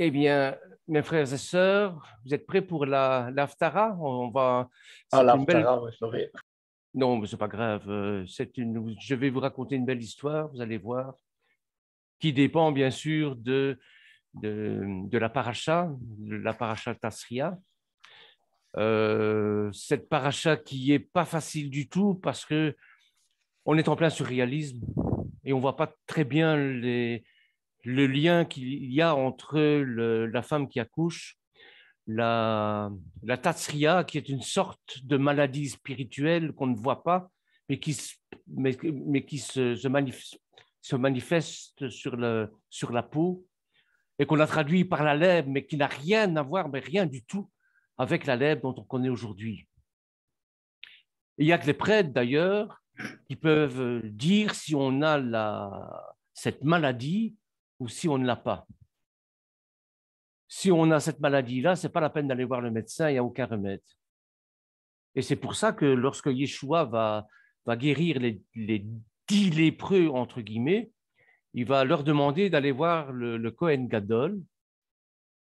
Eh bien, mes frères et sœurs, vous êtes prêts pour l'Haftara? Ah, C'est une belle. l'Haftara, ouais, c'est vrai. Non, mais c'est pas grave. Je vais vous raconter une belle histoire, vous allez voir, qui dépend bien sûr de la paracha Tasria. Cette paracha qui est pas facile du tout parce que on est en plein surréalisme et on voit pas très bien le lien qu'il y a entre la femme qui accouche, la tatsria, qui est une sorte de maladie spirituelle qu'on ne voit pas, mais mais qui se manifeste sur la peau et qu'on a traduit par la lèpre, mais qui n'a rien à voir, mais rien du tout, avec la lèpre dont on connaît aujourd'hui. Il n'y a que les prêtres, d'ailleurs, qui peuvent dire si on a cette maladie ou si on ne l'a pas. Si on a cette maladie-là, ce n'est pas la peine d'aller voir le médecin, il n'y a aucun remède. Et c'est pour ça que lorsque Yeshua va guérir les 10 lépreux, entre guillemets, il va leur demander d'aller voir le Kohen Gadol,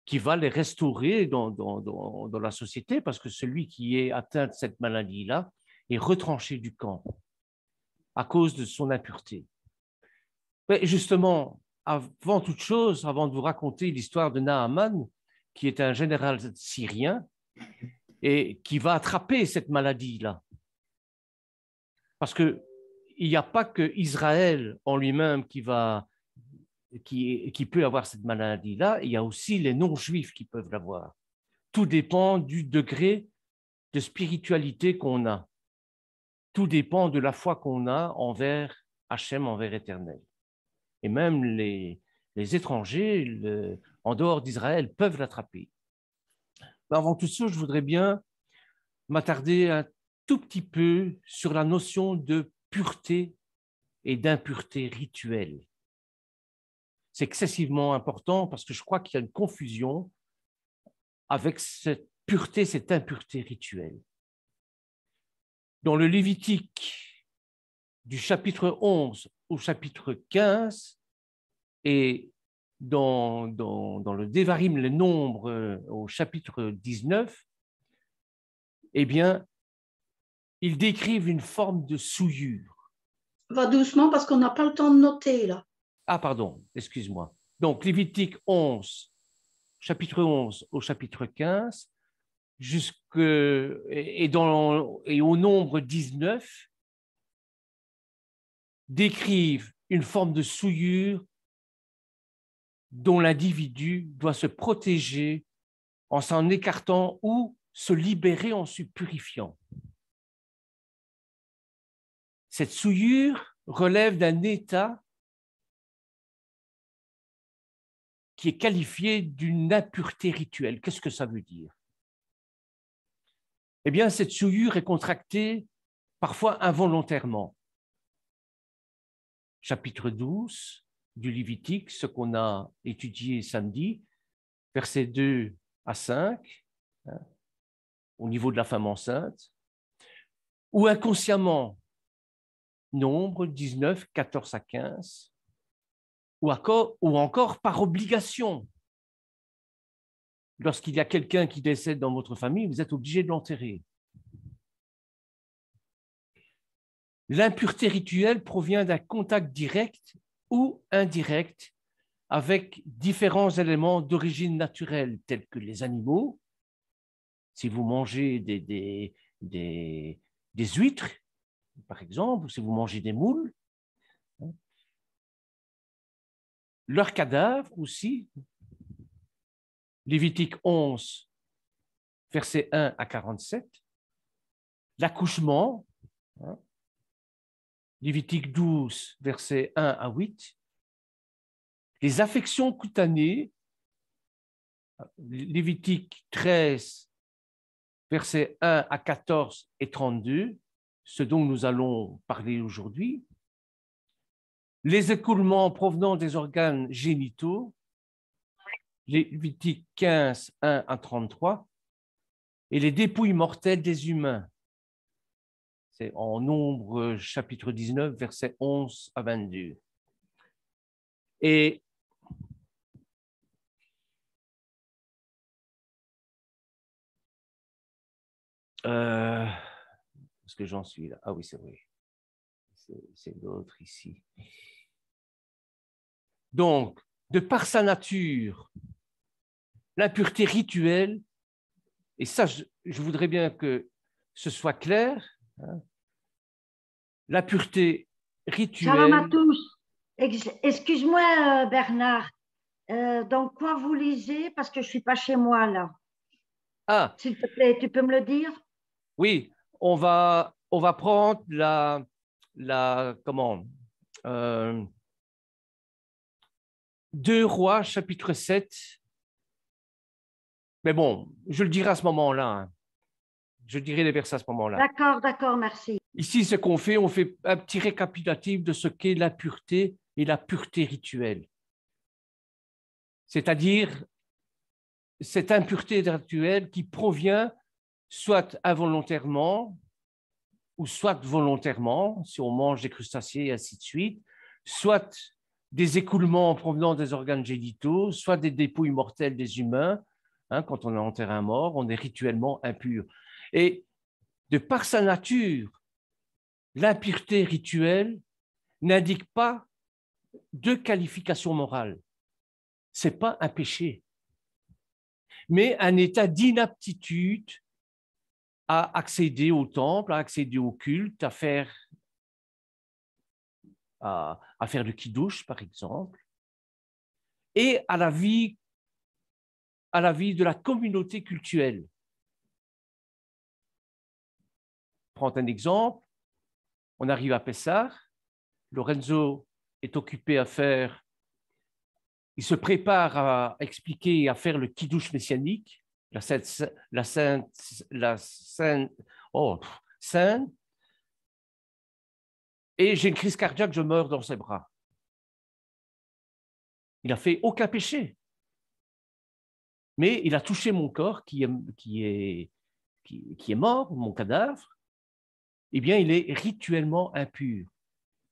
qui va les restaurer dans la société, parce que celui qui est atteint de cette maladie-là est retranché du camp à cause de son impureté. Mais justement, avant toute chose, avant de vous raconter l'histoire de Naaman, qui est un général syrien, et qui va attraper cette maladie-là. Parce qu'il n'y a pas que Israël en lui-même qui peut avoir cette maladie-là, il y a aussi les non-juifs qui peuvent l'avoir. Tout dépend du degré de spiritualité qu'on a. Tout dépend de la foi qu'on a envers Hachem, envers Éternel. Et même les étrangers, en dehors d'Israël, peuvent l'attraper. Mais avant tout ça, je voudrais bien m'attarder un tout petit peu sur la notion de pureté et d'impureté rituelle. C'est excessivement important parce que je crois qu'il y a une confusion avec cette pureté, cette impureté rituelle. Dans le Lévitique, du chapitre 11 au chapitre 15, et dans le Dévarim, les nombres, au chapitre 19, eh bien, ils décrivent une forme de souillure. Va doucement parce qu'on n'a pas le temps de noter là. Ah, pardon, excuse-moi. Donc, Lévitique 11, chapitre 11 au chapitre 15, et au nombre 19, décrivent une forme de souillure dont l'individu doit se protéger en s'en écartant ou se libérer en se purifiant. Cette souillure relève d'un état qui est qualifié d'une impureté rituelle. Qu'est-ce que ça veut dire? Eh bien, cette souillure est contractée parfois involontairement. Chapitre 12 du Lévitique, ce qu'on a étudié samedi, versets 2 à 5, hein, au niveau de la femme enceinte, ou inconsciemment, nombre 19, 14 à 15, ou encore par obligation. Lorsqu'il y a quelqu'un qui décède dans votre famille, vous êtes obligé de l'enterrer. L'impureté rituelle provient d'un contact direct ou indirect avec différents éléments d'origine naturelle, tels que les animaux. Si vous mangez des huîtres, par exemple, ou si vous mangez des moules, leurs cadavres aussi. Lévitique 11, versets 1 à 47. L'accouchement, Lévitique 12, versets 1 à 8. Les affections cutanées, Lévitique 13, versets 1 à 14 et 32, ce dont nous allons parler aujourd'hui. Les écoulements provenant des organes génitaux, Lévitique 15, 1 à 33, et les dépouilles mortelles des humains. C'est en Nombre, chapitre 19, versets 11 à 22. Et Est-ce que j'en suis là? Ah oui, c'est vrai. C'est l'autre ici. Donc, de par sa nature, l'impureté rituelle, et ça, je voudrais bien que ce soit clair, hein, la pureté Shalom à rituelle. tous. Excuse-moi, Bernard. Donc, quoi vous lisez? Parce que je ne suis pas chez moi, là. Ah, S'il te plaît, tu peux me le dire? oui, on va prendre comment, 2 Rois, chapitre 7. Mais bon, je le dirai à ce moment-là, hein. Je dirai les versets à ce moment-là. D'accord, merci. Ici, ce qu'on fait, on fait un petit récapitulatif de ce qu'est la pureté et la pureté rituelle. C'est-à-dire cette impureté rituelle qui provient soit involontairement ou soit volontairement, si on mange des crustacés et ainsi de suite, soit des écoulements provenant des organes génitaux, soit des dépouilles mortelles des humains. Hein, quand on enterre un mort, on est rituellement impur. Et de par sa nature, l'impureté rituelle n'indique pas de qualification morale. Ce n'est pas un péché, mais un état d'inaptitude à accéder au temple, à accéder au culte, à faire le kiddush, par exemple, et à la vie de la communauté cultuelle. Prends un exemple, on arrive à Pessah, Lorenzo est occupé à faire, il se prépare à expliquer et à faire le kiddush messianique, la sainte, et j'ai une crise cardiaque, je meurs dans ses bras. Il n'a fait aucun péché, mais il a touché mon corps qui est mort, mon cadavre. Eh bien, il est rituellement impur.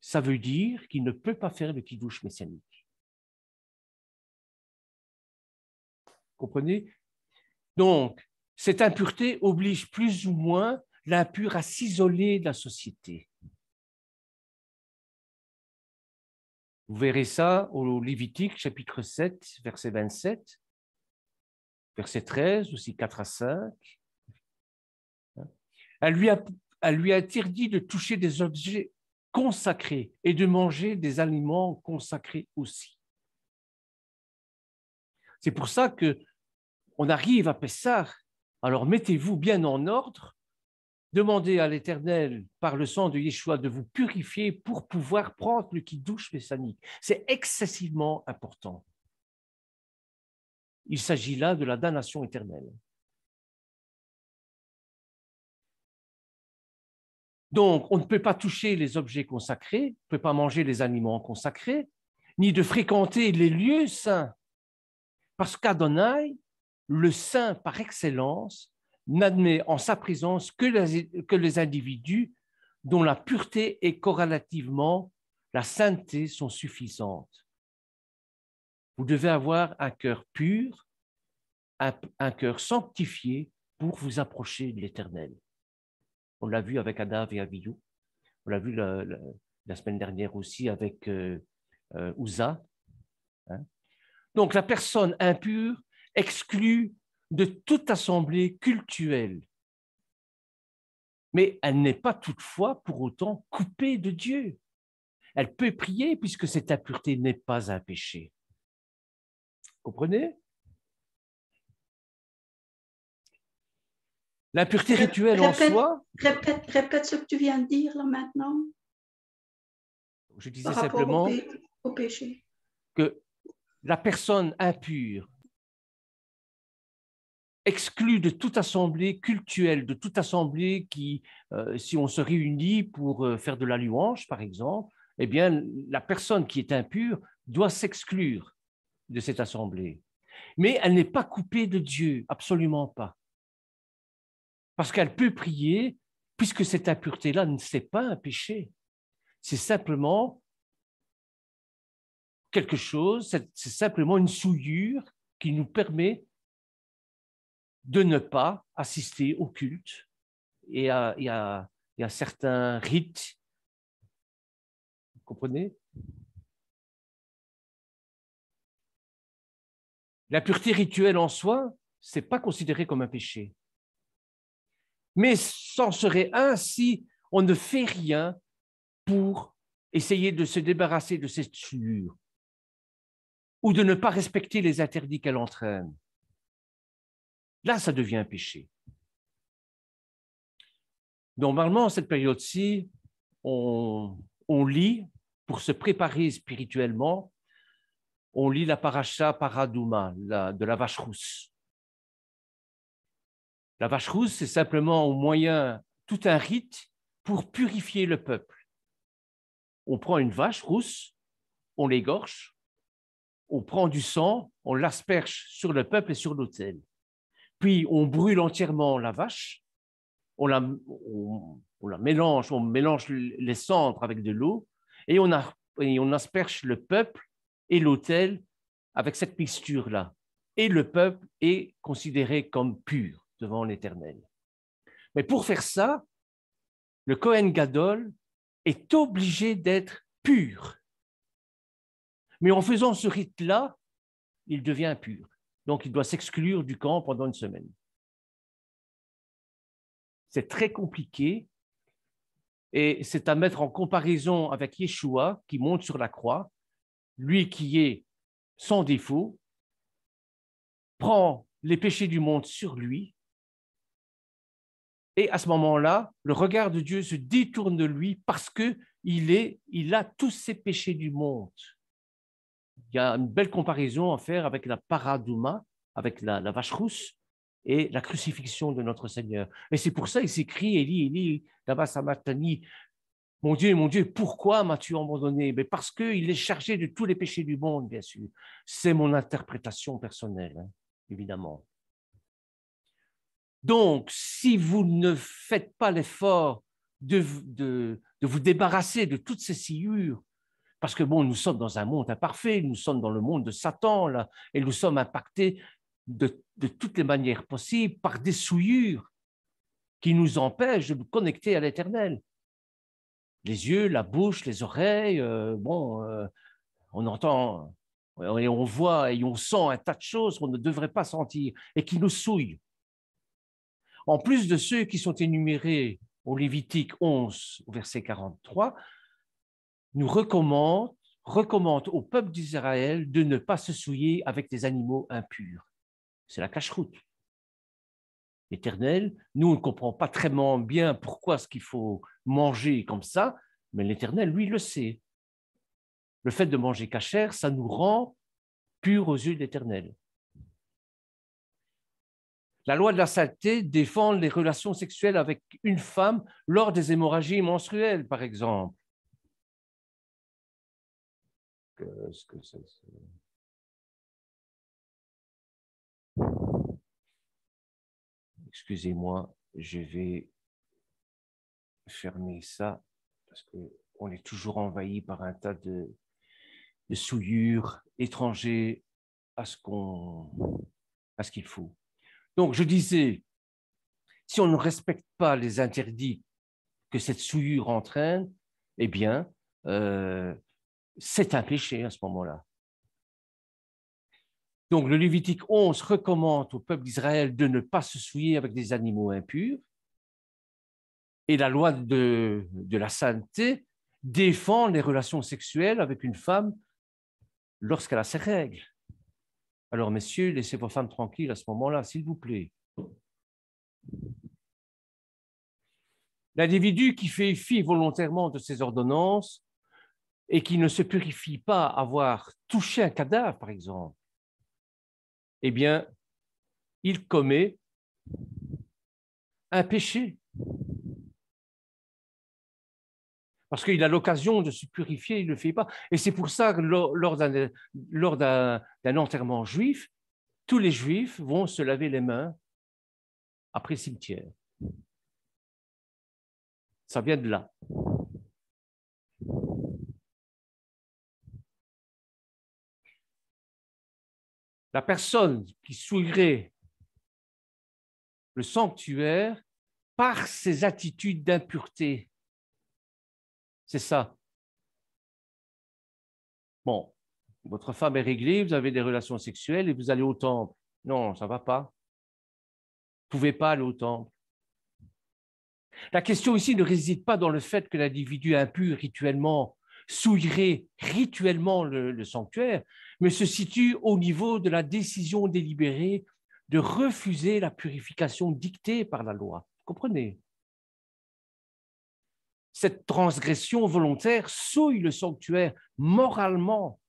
Ça veut dire qu'il ne peut pas faire le kiddush messianique. Comprenez? Donc, cette impureté oblige plus ou moins l'impur à s'isoler de la société. Vous verrez ça au Lévitique, chapitre 7, verset 27, verset 13, aussi 4 à 5. Elle lui a interdit de toucher des objets consacrés et de manger des aliments consacrés aussi. C'est pour ça qu'on arrive à Pessah. Alors mettez-vous bien en ordre, demandez à l'Éternel, par le sang de Yeshua, de vous purifier pour pouvoir prendre le kiddush messianique. C'est excessivement important. Il s'agit là de la damnation éternelle. Donc, on ne peut pas toucher les objets consacrés, on ne peut pas manger les aliments consacrés, ni de fréquenter les lieux saints. Parce qu'Adonai, le saint par excellence, n'admet en sa présence que les individus dont la pureté et corrélativement la sainteté sont suffisantes. Vous devez avoir un cœur pur, un cœur sanctifié pour vous approcher de l'Éternel. On l'a vu avec Adav et Avihu. On l'a vu la semaine dernière aussi avec Uza. Hein. Donc, la personne impure exclue de toute assemblée cultuelle. Mais elle n'est pas toutefois pour autant coupée de Dieu. Elle peut prier puisque cette impureté n'est pas un péché. Vous comprenez? L'impureté rituelle en soi. Répète ce que tu viens de dire là maintenant. Je disais par rapport simplement au péché. Que la personne impure, exclue de toute assemblée cultuelle, de toute assemblée qui, si on se réunit pour faire de la louange, par exemple, eh bien, la personne qui est impure doit s'exclure de cette assemblée. Mais elle n'est pas coupée de Dieu, absolument pas. Parce qu'elle peut prier, puisque cette impureté-là ne c'est pas un péché. C'est simplement quelque chose, c'est simplement une souillure qui nous permet de ne pas assister au culte il y a certains rites. Vous comprenez? La pureté rituelle en soi, ce n'est pas considéré comme un péché. Mais c'en serait un si on ne fait rien pour essayer de se débarrasser de cette souillure ou de ne pas respecter les interdits qu'elle entraîne. Là, ça devient un péché. Normalement, en cette période-ci, on lit, pour se préparer spirituellement, on lit la paracha Paradouma, de la vache rousse. La vache rousse, c'est simplement au moyen, tout un rite pour purifier le peuple. On prend une vache rousse, on l'égorge, on prend du sang, on l'asperge sur le peuple et sur l'autel. Puis on brûle entièrement la vache, on la mélange, on mélange les cendres avec de l'eau et on asperge le peuple et l'autel avec cette mixture-là. Et le peuple est considéré comme pur devant l'Éternel. Mais pour faire ça, le Kohen Gadol est obligé d'être pur. Mais en faisant ce rite-là, il devient impur. Donc, il doit s'exclure du camp pendant une semaine. C'est très compliqué et c'est à mettre en comparaison avec Yeshua qui monte sur la croix, lui qui est sans défaut, prend les péchés du monde sur lui et à ce moment-là, le regard de Dieu se détourne de lui parce qu'il a tous ces péchés du monde. Il y a une belle comparaison à faire avec la paradouma, avec la vache rousse et la crucifixion de notre Seigneur. Et c'est pour ça qu'il s'écrit, Élie, Élie, lama sabachthani, mon Dieu, pourquoi m'as-tu abandonné? Mais parce qu'il est chargé de tous les péchés du monde, bien sûr. C'est mon interprétation personnelle, hein, évidemment. Donc, si vous ne faites pas l'effort de vous débarrasser de toutes ces sciures, parce que bon, nous sommes dans un monde imparfait, nous sommes dans le monde de Satan, là, et nous sommes impactés de toutes les manières possibles par des souillures qui nous empêchent de nous connecter à l'Éternel. Les yeux, la bouche, les oreilles, on entend, et on voit et on sent un tas de choses qu'on ne devrait pas sentir et qui nous souillent. En plus de ceux qui sont énumérés au Lévitique 11, au verset 43, nous recommande au peuple d'Israël de ne pas se souiller avec des animaux impurs. C'est la cacheroute. L'Éternel, nous, on ne comprend pas très bien pourquoi est-ce qu'il faut manger comme ça, mais l'Éternel, lui, le sait. Le fait de manger cachère, ça nous rend purs aux yeux de l'Éternel. La loi de la saleté défend les relations sexuelles avec une femme lors des hémorragies menstruelles, par exemple. Qu'est-ce que c'est? Excusez-moi, je vais fermer ça parce qu'on est toujours envahi par un tas de souillures étrangers à ce qu'il faut. Donc, je disais, si on ne respecte pas les interdits que cette souillure entraîne, eh bien, c'est un péché à ce moment-là. Donc, le Lévitique 11 recommande au peuple d'Israël de ne pas se souiller avec des animaux impurs. Et la loi de la sainteté défend les relations sexuelles avec une femme lorsqu'elle a ses règles. Alors, messieurs, laissez vos femmes tranquilles à ce moment-là, s'il vous plaît. L'individu qui fait fi volontairement de ces ordonnances et qui ne se purifie pas à avoir touché un cadavre, par exemple, eh bien, il commet un péché. Parce qu'il a l'occasion de se purifier, il ne le fait pas. Et c'est pour ça que lors d'un enterrement juif, tous les juifs vont se laver les mains après le cimetière. Ça vient de là. La personne qui souillerait le sanctuaire par ses attitudes d'impureté. C'est ça. Bon, votre femme est réglée, vous avez des relations sexuelles et vous allez au temple. Non, ça ne va pas. Vous ne pouvez pas aller au temple. La question ici ne réside pas dans le fait que l'individu impur rituellement souillerait rituellement le sanctuaire, mais se situe au niveau de la décision délibérée de refuser la purification dictée par la loi. Vous comprenez? Cette transgression volontaire souille le sanctuaire moralement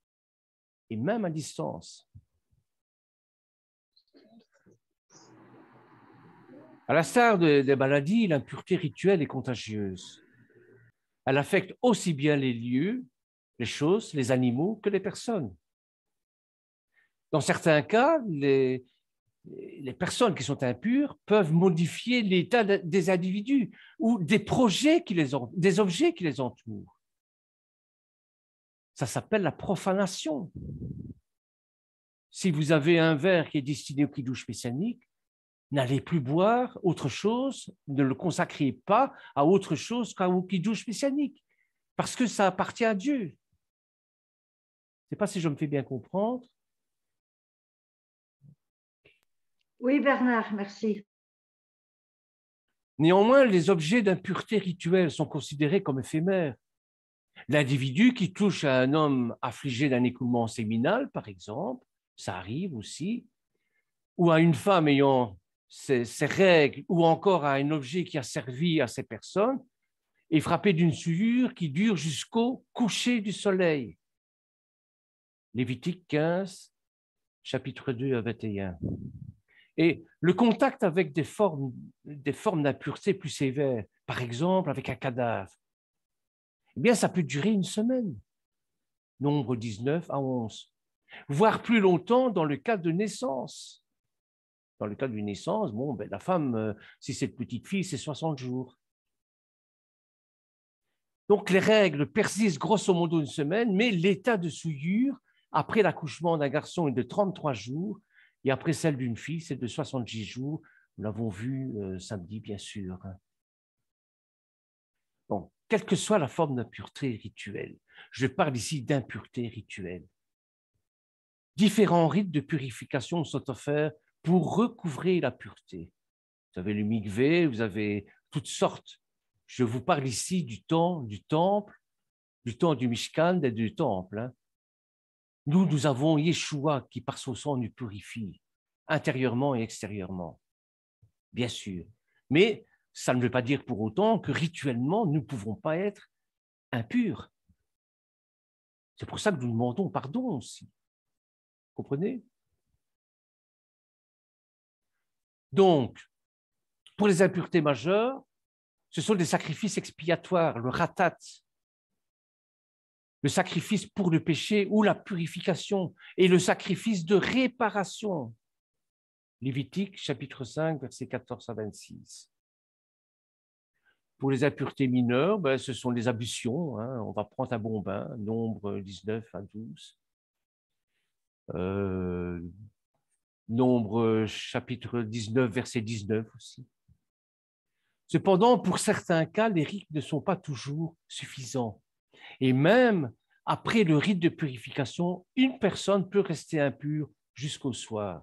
et même à distance. À l'instar des maladies, l'impureté rituelle est contagieuse. Elle affecte aussi bien les lieux, les choses, les animaux que les personnes. Dans certains cas, les personnes qui sont impures peuvent modifier l'état des individus ou des projets des objets qui les entourent. Ça s'appelle la profanation. Si vous avez un verre qui est destiné au kiddush messianique, n'allez plus boire autre chose, ne le consacrez pas à autre chose qu'au kiddush messianique, parce que ça appartient à Dieu. Je ne sais pas si je me fais bien comprendre. Oui, Bernard, merci. Néanmoins, les objets d'impureté rituelle sont considérés comme éphémères. L'individu qui touche à un homme affligé d'un écoulement séminal, par exemple, ça arrive aussi, ou à une femme ayant ses règles, ou encore à un objet qui a servi à ces personnes, est frappé d'une souillure qui dure jusqu'au coucher du soleil. Lévitique 15, chapitre 2 à 21. Et le contact avec des formes d'impureté plus sévères, par exemple avec un cadavre, eh bien, ça peut durer une semaine, nombre 19 à 11, voire plus longtemps dans le cas de naissance. Dans le cas d'une naissance, bon, ben, la femme, si c'est une petite fille, c'est 60 jours. Donc, les règles persistent grosso modo une semaine, mais l'état de souillure, après l'accouchement d'un garçon, est de 33 jours, et après celle d'une fille, c'est de 70 jours. Nous l'avons vu samedi, bien sûr. Bon, quelle que soit la forme d'impureté rituelle, je parle ici d'impureté rituelle. Différents rites de purification sont offerts pour recouvrer la pureté. Vous avez le mikvé, vous avez toutes sortes. Je vous parle ici du temps du temple, du temps du Mishkan et du temple. Hein. Nous avons Yeshua qui, par son sang, nous purifie, intérieurement et extérieurement, bien sûr. Mais ça ne veut pas dire pour autant que rituellement, nous ne pouvons pas être impurs. C'est pour ça que nous demandons pardon aussi. Vous comprenez? Donc, pour les impuretés majeures, ce sont des sacrifices expiatoires, le ratat, le sacrifice pour le péché ou la purification et le sacrifice de réparation. Lévitique, chapitre 5, versets 14 à 26. Pour les impuretés mineures, ben, ce sont les ablutions. Hein. On va prendre un bon bain, nombre 19 à 12. Nombre chapitre 19, verset 19 aussi. Cependant, pour certains cas, les rites ne sont pas toujours suffisants. Et même après le rite de purification, une personne peut rester impure jusqu'au soir.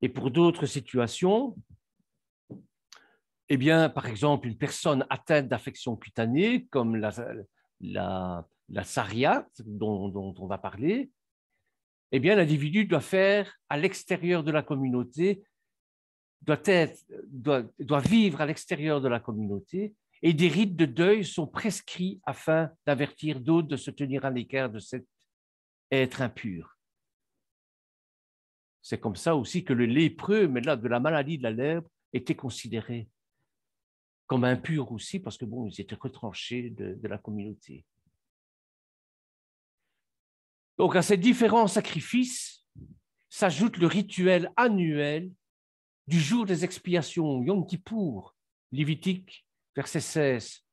Et pour d'autres situations, eh bien, par exemple, une personne atteinte d'affections cutanées, comme la sariate dont on va parler, eh bien, l'individu doit faire à l'extérieur de la communauté, doit vivre à l'extérieur de la communauté, et des rites de deuil sont prescrits afin d'avertir d'autres de se tenir à l'écart de cet être impur. C'est comme ça aussi que le lépreux, mais là, de la maladie de la lèpre, était considéré comme impur aussi, parce que bon, ils étaient retranchés de la communauté. Donc, à ces différents sacrifices s'ajoute le rituel annuel du jour des expiations, Yom Kippour, Lévitique, verset 16,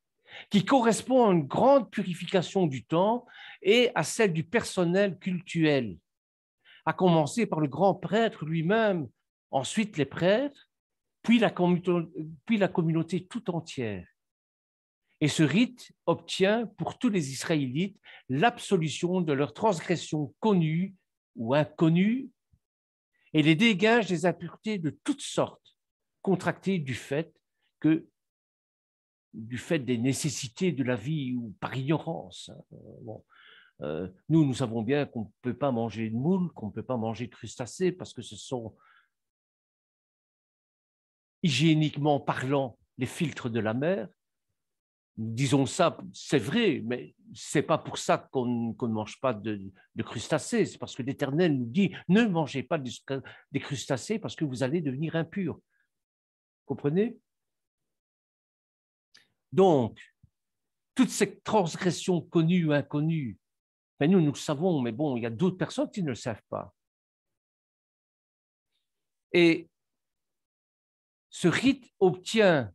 qui correspond à une grande purification du temps et à celle du personnel cultuel, à commencer par le grand prêtre lui-même, ensuite les prêtres, puis la communauté tout entière. Et ce rite obtient pour tous les Israélites l'absolution de leurs transgressions connues ou inconnues et les dégage des impuretés de toutes sortes contractées du fait des nécessités de la vie ou par ignorance. Bon. Nous savons bien qu'on ne peut pas manger de moules, qu'on ne peut pas manger de crustacés parce que ce sont, hygiéniquement parlant, les filtres de la mer. Disons ça, c'est vrai, mais ce n'est pas pour ça qu'on ne mange pas de crustacés. C'est parce que l'Éternel nous dit ne mangez pas des crustacés parce que vous allez devenir impurs. Comprenez? Donc, toutes ces transgressions connues ou inconnues, ben nous le savons, mais bon, il y a d'autres personnes qui ne le savent pas. Et ce rite obtient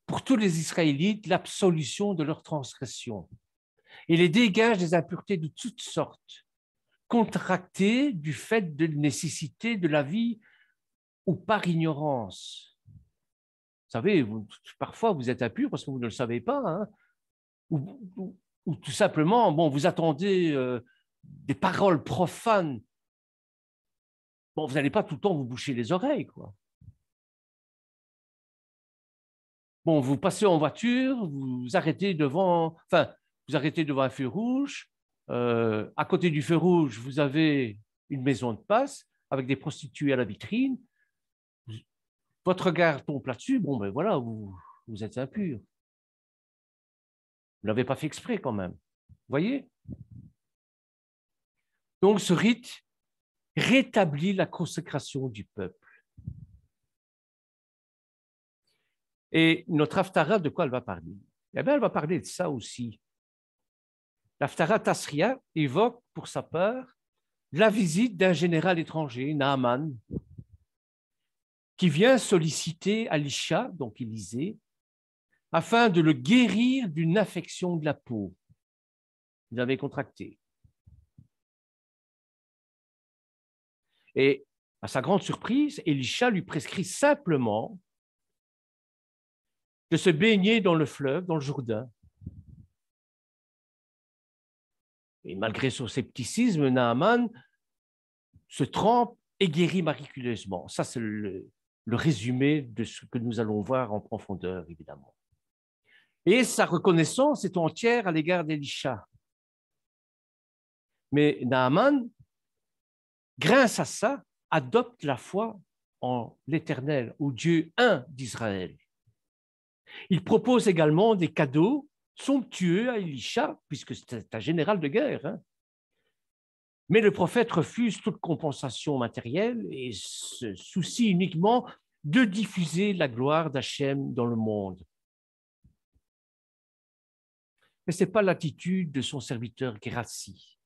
pour tous les Israélites l'absolution de leurs transgressions et les dégage des impuretés de toutes sortes, contractées du fait de nécessité de la vie ou par ignorance. Vous savez, parfois vous êtes impur parce que vous ne le savez pas, hein, ou tout simplement, bon, vous attendez des paroles profanes. Bon, vous n'allez pas tout le temps vous boucher les oreilles, quoi. Bon, vous passez en voiture, vous arrêtez devant un feu rouge. À côté du feu rouge, vous avez une maison de passe avec des prostituées à la vitrine. Votre regard tombe là-dessus, bon, ben voilà, vous êtes impur. Vous ne l'avez pas fait exprès quand même. Vous voyez? Donc, ce rite rétablit la consécration du peuple. Et notre Haftara, de quoi elle va parler? Eh bien, elle va parler de ça aussi. L'Haftara Tasria évoque, pour sa part, la visite d'un général étranger, Naaman, qui vient solliciter Elisha, donc Élisée, afin de le guérir d'une affection de la peau qu'il avait contractée. Et à sa grande surprise, Elisha lui prescrit simplement de se baigner dans le fleuve, dans le Jourdain. Et malgré son scepticisme, Naaman se trempe et guérit miraculeusement. Ça, c'est le résumé de ce que nous allons voir en profondeur, évidemment. Et sa reconnaissance est entière à l'égard d'Elisha. Mais Naaman, grâce à ça, adopte la foi en l'Éternel, au Dieu un d'Israël. Il propose également des cadeaux somptueux à Elisha, puisque c'est un général de guerre. Hein. Mais le prophète refuse toute compensation matérielle et se soucie uniquement de diffuser la gloire d'Hachem dans le monde. Mais ce n'est pas l'attitude de son serviteur Gératsi.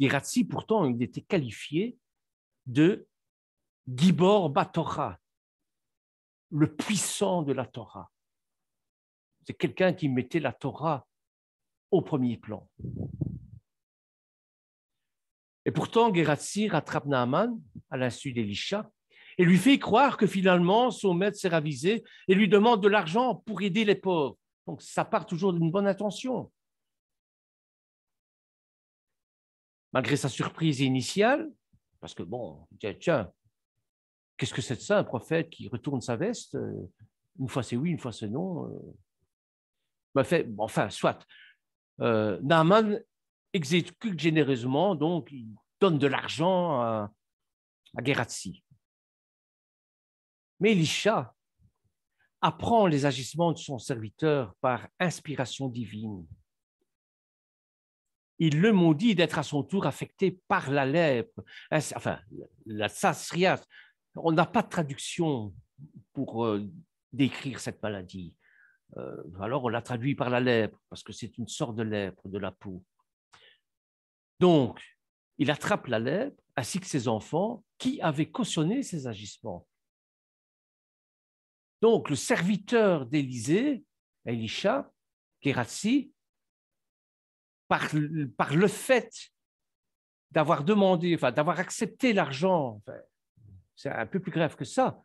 Gératsi, pourtant, il était qualifié de Gibor Batorah, le puissant de la Torah. C'est quelqu'un qui mettait la Torah au premier plan. Et pourtant, Gératsi rattrape Naaman à l'insu d'Elisha et lui fait croire que finalement son maître s'est ravisé et lui demande de l'argent pour aider les pauvres. Donc ça part toujours d'une bonne intention. Malgré sa surprise initiale, parce que bon, tiens, qu'est-ce que c'est de ça, un prophète qui retourne sa veste? Une fois c'est oui, une fois c'est non. Enfin, soit. Naaman exécute généreusement, donc il donne de l'argent à Gératsi. Mais Elisha apprend les agissements de son serviteur par inspiration divine. Il le maudit d'être à son tour affecté par la lèpre, enfin, la sarsias. On n'a pas de traduction pour décrire cette maladie. Alors, on l'a traduit par la lèpre, parce que c'est une sorte de lèpre de la peau. Donc, il attrape la lèpre, ainsi que ses enfants, qui avaient cautionné ces agissements. Donc, le serviteur d'Élisée, Elisha, Gératsi, par le fait d'avoir demandé, enfin, d'avoir accepté l'argent, enfin, c'est un peu plus grave que ça,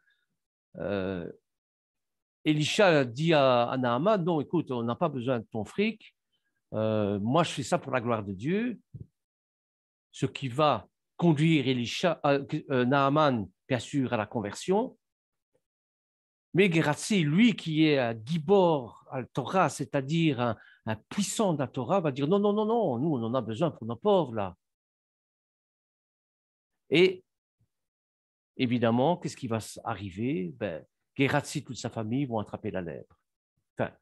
Elisha dit à Naaman, non, écoute, on n'a pas besoin de ton fric. Moi, je fais ça pour la gloire de Dieu. Ce qui va conduire Naaman, bien sûr, à la conversion. Mais Geratzi, lui qui est un Gibor al-Torah, c'est-à-dire un puissant de la Torah, va dire non, non, non, non, nous, on en a besoin pour nos pauvres, là. Et évidemment, qu'est-ce qui va arriver? Geratzi, toute sa famille vont attraper la lèpre. Enfin,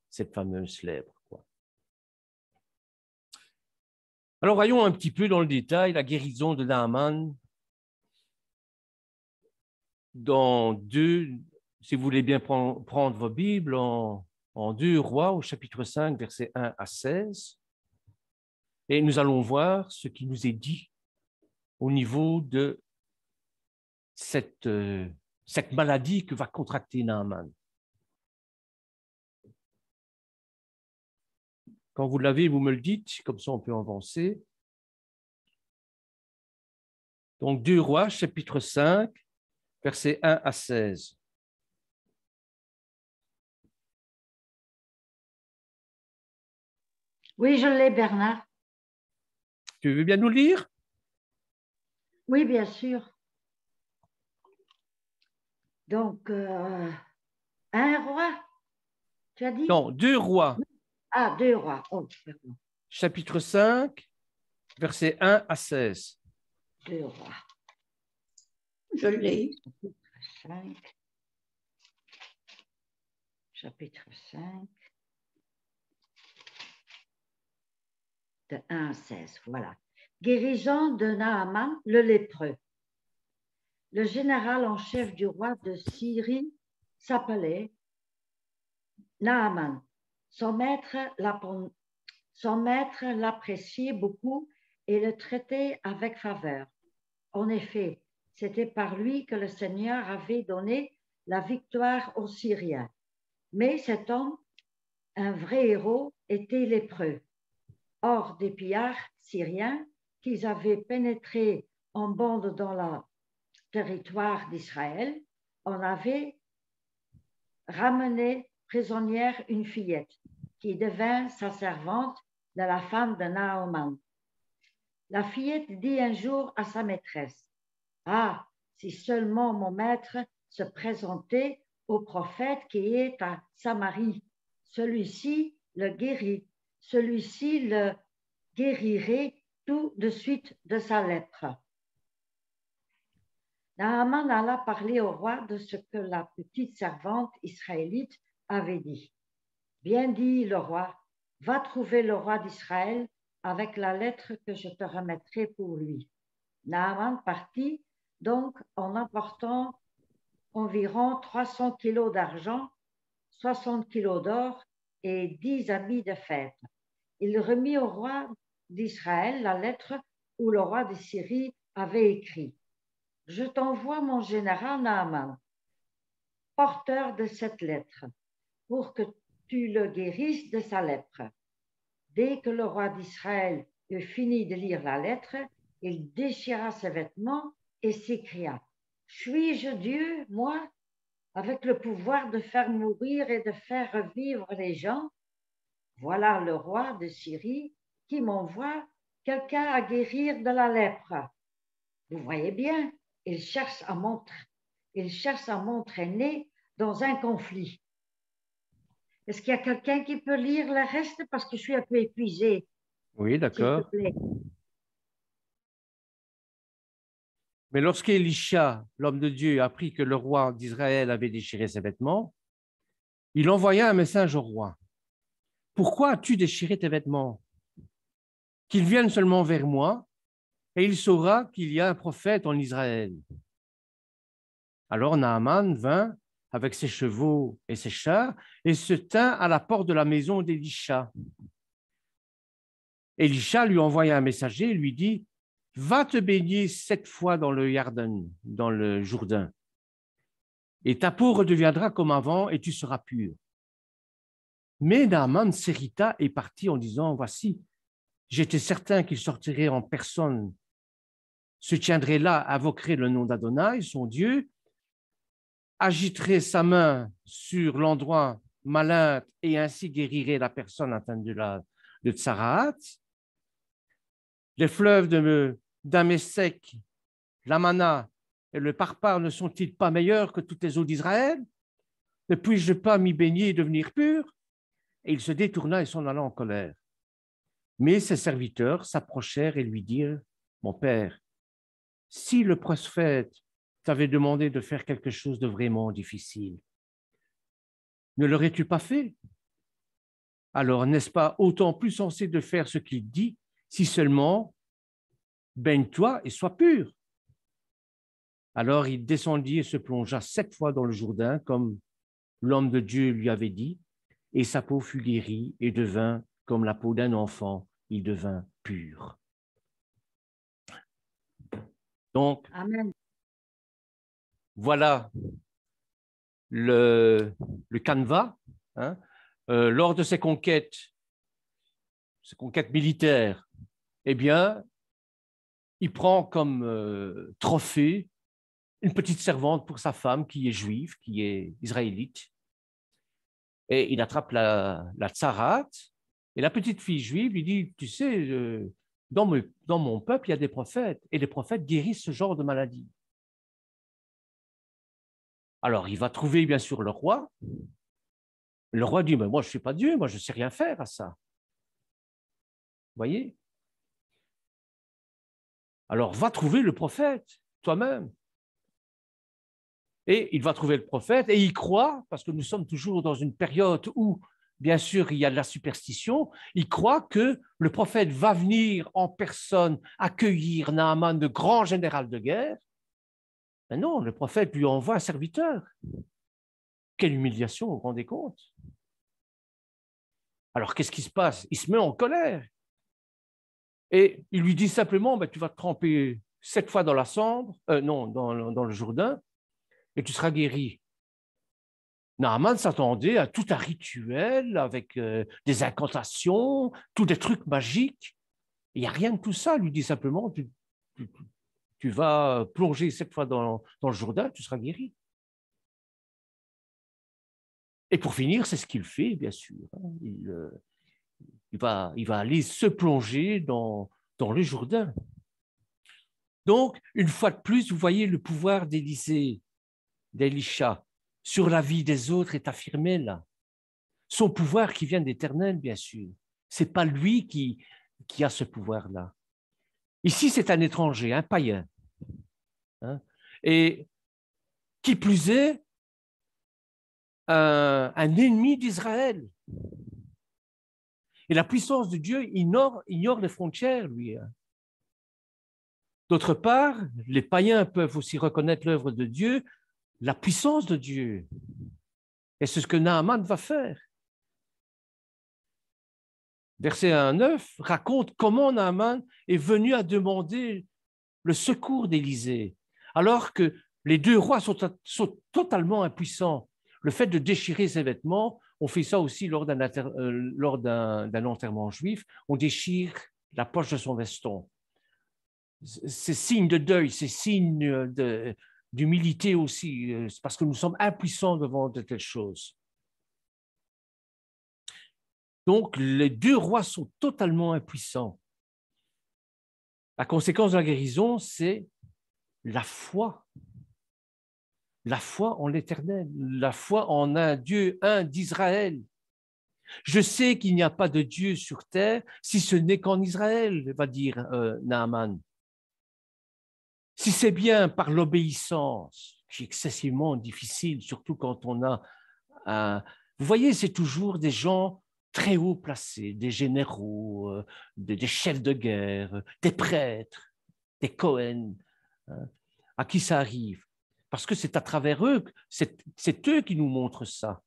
cette fameuse lèpre, quoi. Alors, voyons un petit peu dans le détail la guérison de Naaman dans si vous voulez bien prendre vos Bibles, en 2 Rois, au chapitre 5, versets 1 à 16. Et nous allons voir ce qui nous est dit au niveau de cette maladie que va contracter Naaman. Quand vous l'avez, vous me le dites, comme ça on peut avancer. Donc 2 Rois, chapitre 5, versets 1 à 16. Oui, je l'ai, Bernard. Tu veux bien nous lire? Oui, bien sûr. Donc, un roi, tu as dit? Non, 2 Rois. Ah, 2 Rois. Oh, pardon. Chapitre 5, versets 1 à 16. 2 Rois. Je l'ai. Chapitre 5. De 1 à 16, voilà. Guérison de Naaman, le lépreux. Le général en chef du roi de Syrie s'appelait Naaman. Son maître l'appréciait beaucoup et le traitait avec faveur. En effet, c'était par lui que le Seigneur avait donné la victoire aux Syriens. Mais cet homme, un vrai héros, était lépreux. Hors des pillards syriens qui avaient pénétré en bande dans le territoire d'Israël, on avait ramené prisonnière une fillette qui devint sa servante de la femme de Naaman. La fillette dit un jour à sa maîtresse, « Ah, si seulement mon maître se présentait au prophète qui est à Samarie, celui-ci le guérit. Celui-ci le guérirait tout de suite de sa lèpre. » Naaman alla parler au roi de ce que la petite servante israélite avait dit. Bien dit le roi, va trouver le roi d'Israël avec la lettre que je te remettrai pour lui. Naaman partit donc en apportant environ 300 kilos d'argent, 60 kilos d'or et 10 habits de fête. Il remit au roi d'Israël la lettre où le roi de Syrie avait écrit « Je t'envoie mon général Naaman, porteur de cette lettre, pour que tu le guérisses de sa lèpre. » Dès que le roi d'Israël eut fini de lire la lettre, il déchira ses vêtements et s'écria « Suis-je Dieu, moi, avec le pouvoir de faire mourir et de faire revivre les gens? Voilà le roi de Syrie qui m'envoie quelqu'un à guérir de la lèpre. » Vous voyez bien, il cherche à m'entraîner dans un conflit. Est-ce qu'il y a quelqu'un qui peut lire le reste parce que je suis un peu épuisée? Oui, d'accord. S'il te plaît. Mais lorsqu'Élisha, l'homme de Dieu, apprit que le roi d'Israël avait déchiré ses vêtements, il envoya un message au roi. « Pourquoi as-tu déchiré tes vêtements? Qu'il vienne seulement vers moi, et il saura qu'il y a un prophète en Israël. » Alors Naaman vint avec ses chevaux et ses chars et se tint à la porte de la maison d'Élisha. Élisha lui envoya un messager et lui dit « Va te baigner 7 fois dans le Yarden, dans le Jourdain, et ta peau redeviendra comme avant et tu seras pur. » Mais Naaman s'irrita et partit en disant « Voici, j'étais certain qu'il sortirait en personne, se tiendrait là, invoquerait le nom d'Adonai, son Dieu, agiterait sa main sur l'endroit malin et ainsi guérirait la personne atteinte de Tsaraat. Les fleuves de Damesek, l'Amana et le Parpar ne sont-ils pas meilleurs que toutes les eaux d'Israël? Ne puis-je pas m'y baigner et devenir pur? Et il se détourna et s'en alla en colère. Mais ses serviteurs s'approchèrent et lui dirent, mon père, si le prophète t'avait demandé de faire quelque chose de vraiment difficile, ne l'aurais-tu pas fait? Alors, n'est-ce pas autant plus sensé de faire ce qu'il dit, si seulement baigne-toi et sois pur? Alors il descendit et se plongea 7 fois dans le Jourdain, comme l'homme de Dieu lui avait dit, et sa peau fut guérie et devint comme la peau d'un enfant, il devint pur. Donc, Amen. voilà le canevas. Hein. Lors de ces conquêtes militaires, eh bien, il prend comme trophée une petite servante pour sa femme qui est juive, qui est israélite. Et il attrape la tsarat, et la petite fille juive lui dit, tu sais, dans mon peuple, il y a des prophètes, et les prophètes guérissent ce genre de maladie. Alors, il va trouver bien sûr le roi. Le roi dit, mais moi, je ne suis pas Dieu, moi, je ne sais rien faire à ça. Vous voyez? Alors, va trouver le prophète, toi-même. Et il va trouver le prophète, et il croit, parce que nous sommes toujours dans une période où, bien sûr, il y a de la superstition, il croit que le prophète va venir en personne accueillir Naaman, le grand général de guerre. Mais non, le prophète lui envoie un serviteur. Quelle humiliation, vous vous rendez compte? Alors, qu'est-ce qui se passe? Il se met en colère. Et il lui dit simplement, tu vas te tremper 7 fois dans la Sambre, dans le Jourdain, et tu seras guéri. Naaman s'attendait à tout un rituel avec des incantations, tous des trucs magiques. Il n'y a rien de tout ça. Il lui dit simplement, tu vas plonger 7 fois dans le Jourdain, tu seras guéri. Et pour finir, c'est ce qu'il fait, bien sûr. Il va aller se plonger dans le Jourdain. Donc, une fois de plus, vous voyez le pouvoir d'Élisha sur la vie des autres est affirmé là. Son pouvoir qui vient d'Éternel, bien sûr. Ce n'est pas lui qui a ce pouvoir-là. Ici, c'est un étranger, un païen. Hein? Et qui plus est, un ennemi d'Israël. Et la puissance de Dieu ignore les frontières, lui. D'autre part, les païens peuvent aussi reconnaître l'œuvre de Dieu, la puissance de Dieu. Et c'est ce que Naaman va faire. Verset 1-9 raconte comment Naaman est venu à demander le secours d'Élisée, alors que les deux rois sont totalement impuissants. Le fait de déchirer ses vêtements, on fait ça aussi lors d'un enterrement juif, on déchire la poche de son veston. C'est signe de deuil, c'est signe d'humilité aussi, parce que nous sommes impuissants devant de telles choses. Donc, les deux rois sont totalement impuissants. La conséquence de la guérison, c'est la foi. La foi en l'Éternel, la foi en un Dieu, un d'Israël. Je sais qu'il n'y a pas de Dieu sur terre si ce n'est qu'en Israël, va dire Naaman. Si c'est bien par l'obéissance, qui est excessivement difficile, surtout quand on a... vous voyez, c'est toujours des gens très haut placés, des généraux, des chefs de guerre, des prêtres, des Cohen, hein, à qui ça arrive. Parce que c'est à travers eux, c'est eux qui nous montrent ça.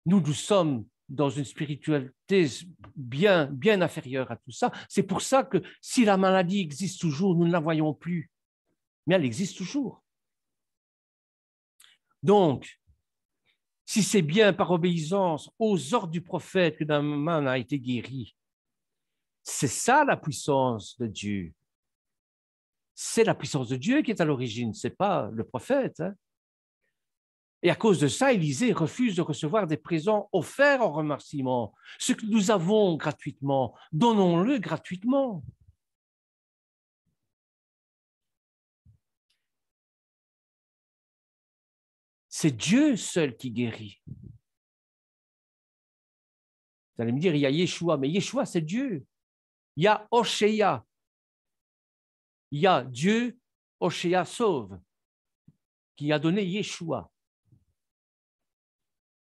Nous sommes dans une spiritualité bien inférieure à tout ça. C'est pour ça que si la maladie existe toujours, nous ne la voyons plus. Mais elle existe toujours. Donc, si c'est bien par obéissance aux ordres du prophète que Naaman a été guéri, c'est ça la puissance de Dieu. C'est la puissance de Dieu qui est à l'origine, ce n'est pas le prophète. Hein. Et à cause de ça, Élisée refuse de recevoir des présents offerts en remerciement. Ce que nous avons gratuitement, donnons-le gratuitement. C'est Dieu seul qui guérit. Vous allez me dire, il y a Yeshua, mais Yeshua, c'est Dieu. Il y a Oshéa. Il y a Dieu, Oshéa sauve, qui a donné Yeshua.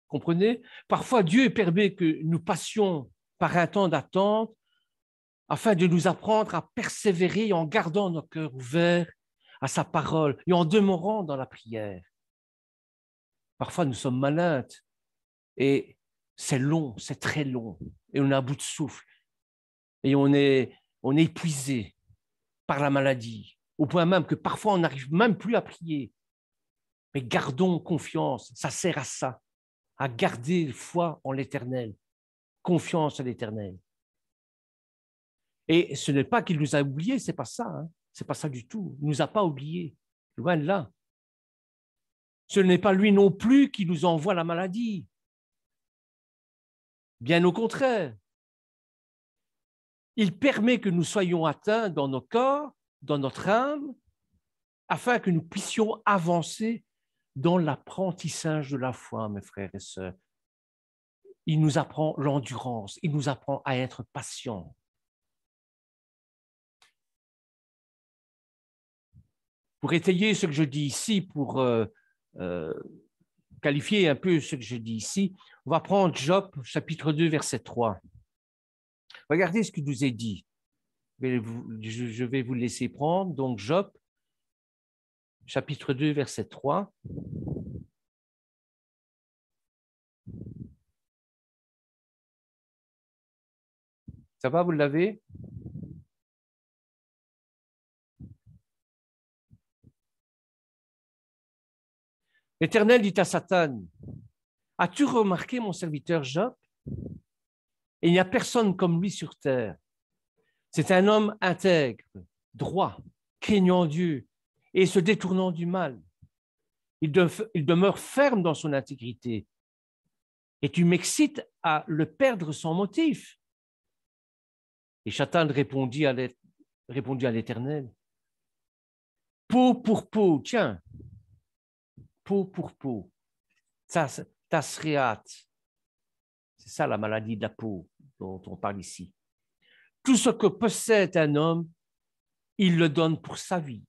Comprenez? Parfois, Dieu permet que nous passions par un temps d'attente afin de nous apprendre à persévérer en gardant nos cœurs ouverts à sa parole et en demeurant dans la prière. Parfois, nous sommes malades et c'est long, c'est très long et on est à bout de souffle et on est épuisé par la maladie, au point même que parfois on n'arrive même plus à prier. Mais gardons confiance, ça sert à ça, à garder foi en l'Éternel, confiance en l'Éternel. Et ce n'est pas qu'il nous a oubliés, c'est pas ça, hein. C'est pas ça du tout. Il nous a pas oubliés, loin de là. Ce n'est pas lui non plus qui nous envoie la maladie. Bien au contraire. Il permet que nous soyons atteints dans nos corps, dans notre âme, afin que nous puissions avancer dans l'apprentissage de la foi, mes frères et sœurs. Il nous apprend l'endurance, il nous apprend à être patients. Pour étayer ce que je dis ici, pour qualifier un peu ce que je dis ici, on va prendre Job, chapitre 2, verset 3. Regardez ce qu'il nous est dit. Je vais vous laisser prendre. Donc, Job, chapitre 2, verset 3. Ça va, vous l'avez? L'Éternel dit à Satan, « As-tu remarqué mon serviteur Job? Il n'y a personne comme lui sur terre. C'est un homme intègre, droit, craignant Dieu et se détournant du mal. Il demeure ferme dans son intégrité. Et tu m'excites à le perdre sans motif. » Et Satan répondit à l'Éternel, « Peau pour peau, tiens, peau pour peau, tasréat. » C'est ça la maladie de la peau dont on parle ici. Tout ce que possède un homme, il le donne pour sa vie.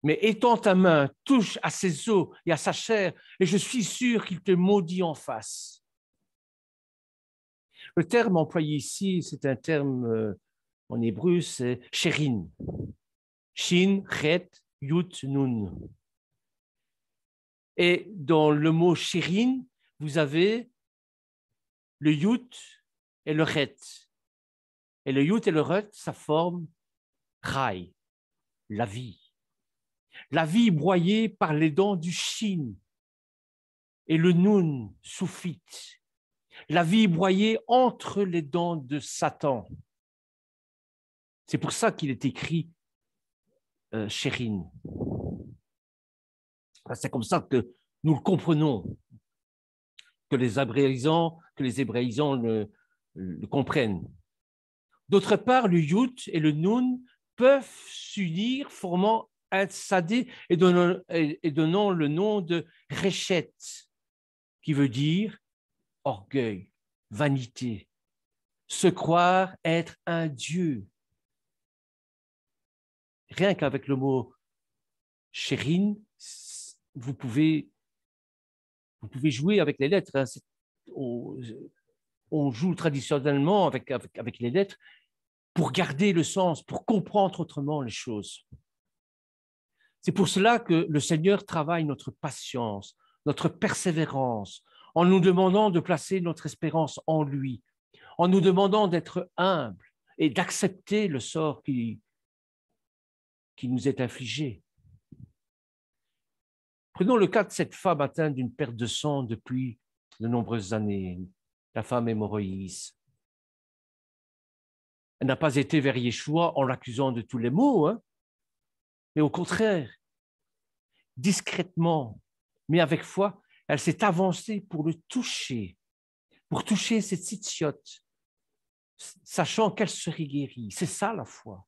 Mais étends ta main, touche à ses os et à sa chair, et je suis sûr qu'il te maudit en face. Le terme employé ici, c'est un terme en hébreu, c'est sherin. Shin, chet, yut, nun. Et dans le mot sherin, vous avez le yut et le chet. Et le yut et le chet, ça forme chai, la vie. La vie broyée par les dents du shin et le nun, soufite. La vie broyée entre les dents de Satan. C'est pour ça qu'il est écrit sherin. C'est comme ça que nous le comprenons, que les Hébraïsants le comprennent. D'autre part, le yut et le nun peuvent s'unir, formant un tsadé et donnant le nom de réchet, qui veut dire orgueil, vanité, se croire être un Dieu. Rien qu'avec le mot sherin, vous pouvez jouer avec les lettres. Hein. On joue traditionnellement avec les lettres pour garder le sens, pour comprendre autrement les choses. C'est pour cela que le Seigneur travaille notre patience, notre persévérance, en nous demandant de placer notre espérance en lui, en nous demandant d'être humbles et d'accepter le sort qui nous est infligé. Prenons le cas de cette femme atteinte d'une perte de sang depuis de nombreuses années, la femme hémorroïde. Elle n'a pas été vers Yeshua en l'accusant de tous les maux, hein, mais au contraire, discrètement, mais avec foi, elle s'est avancée pour le toucher, pour toucher cette sytiote, sachant qu'elle serait guérie. C'est ça la foi.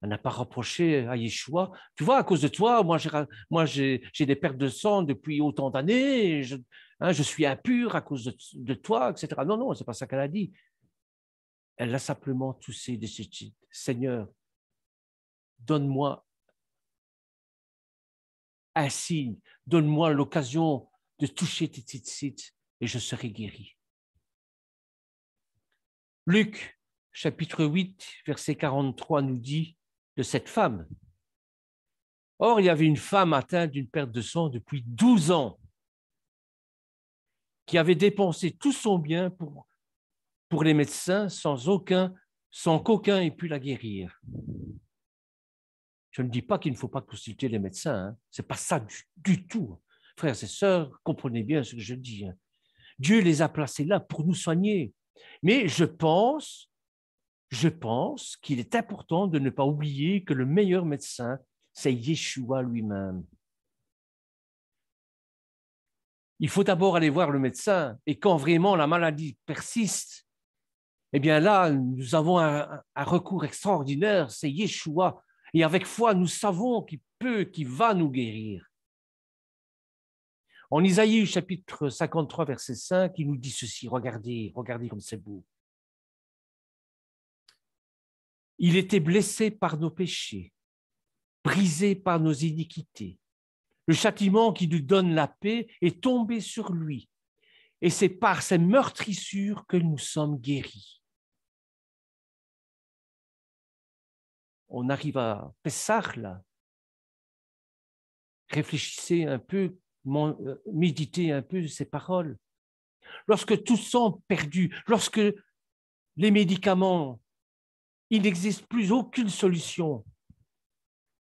Elle n'a pas reproché à Yeshua. Tu vois, à cause de toi, moi j'ai des pertes de sang depuis autant d'années, je suis impur à cause de toi, etc. Non, non, ce n'est pas ça qu'elle a dit. Elle a simplement toussé de ce titre. Seigneur, donne-moi un signe, donne-moi l'occasion de toucher tes tzitzit et je serai guéri. Luc, chapitre 8, verset 43 nous dit de cette femme. Or, il y avait une femme atteinte d'une perte de sang depuis 12 ans qui avait dépensé tout son bien pour les médecins sans qu'aucun ait pu la guérir. Je ne dis pas qu'il ne faut pas consulter les médecins, hein. Ce n'est pas ça du tout. Frères et sœurs, comprenez bien ce que je dis. Hein. Dieu les a placés là pour nous soigner. Mais je pense qu'il est important de ne pas oublier que le meilleur médecin, c'est Yeshua lui-même. Il faut d'abord aller voir le médecin et quand vraiment la maladie persiste, eh bien là, nous avons un recours extraordinaire, c'est Yeshua. Et avec foi, nous savons qu'il va nous guérir. En Isaïe, chapitre 53, verset 5, il nous dit ceci, regardez comme c'est beau. Il était blessé par nos péchés, brisé par nos iniquités. Le châtiment qui nous donne la paix est tombé sur lui. Et c'est par ses meurtrissures que nous sommes guéris. On arrive à Pessah, là. Réfléchissez un peu, méditez un peu ces paroles. Lorsque tout semble perdu, lorsque les médicaments, il n'existe plus aucune solution,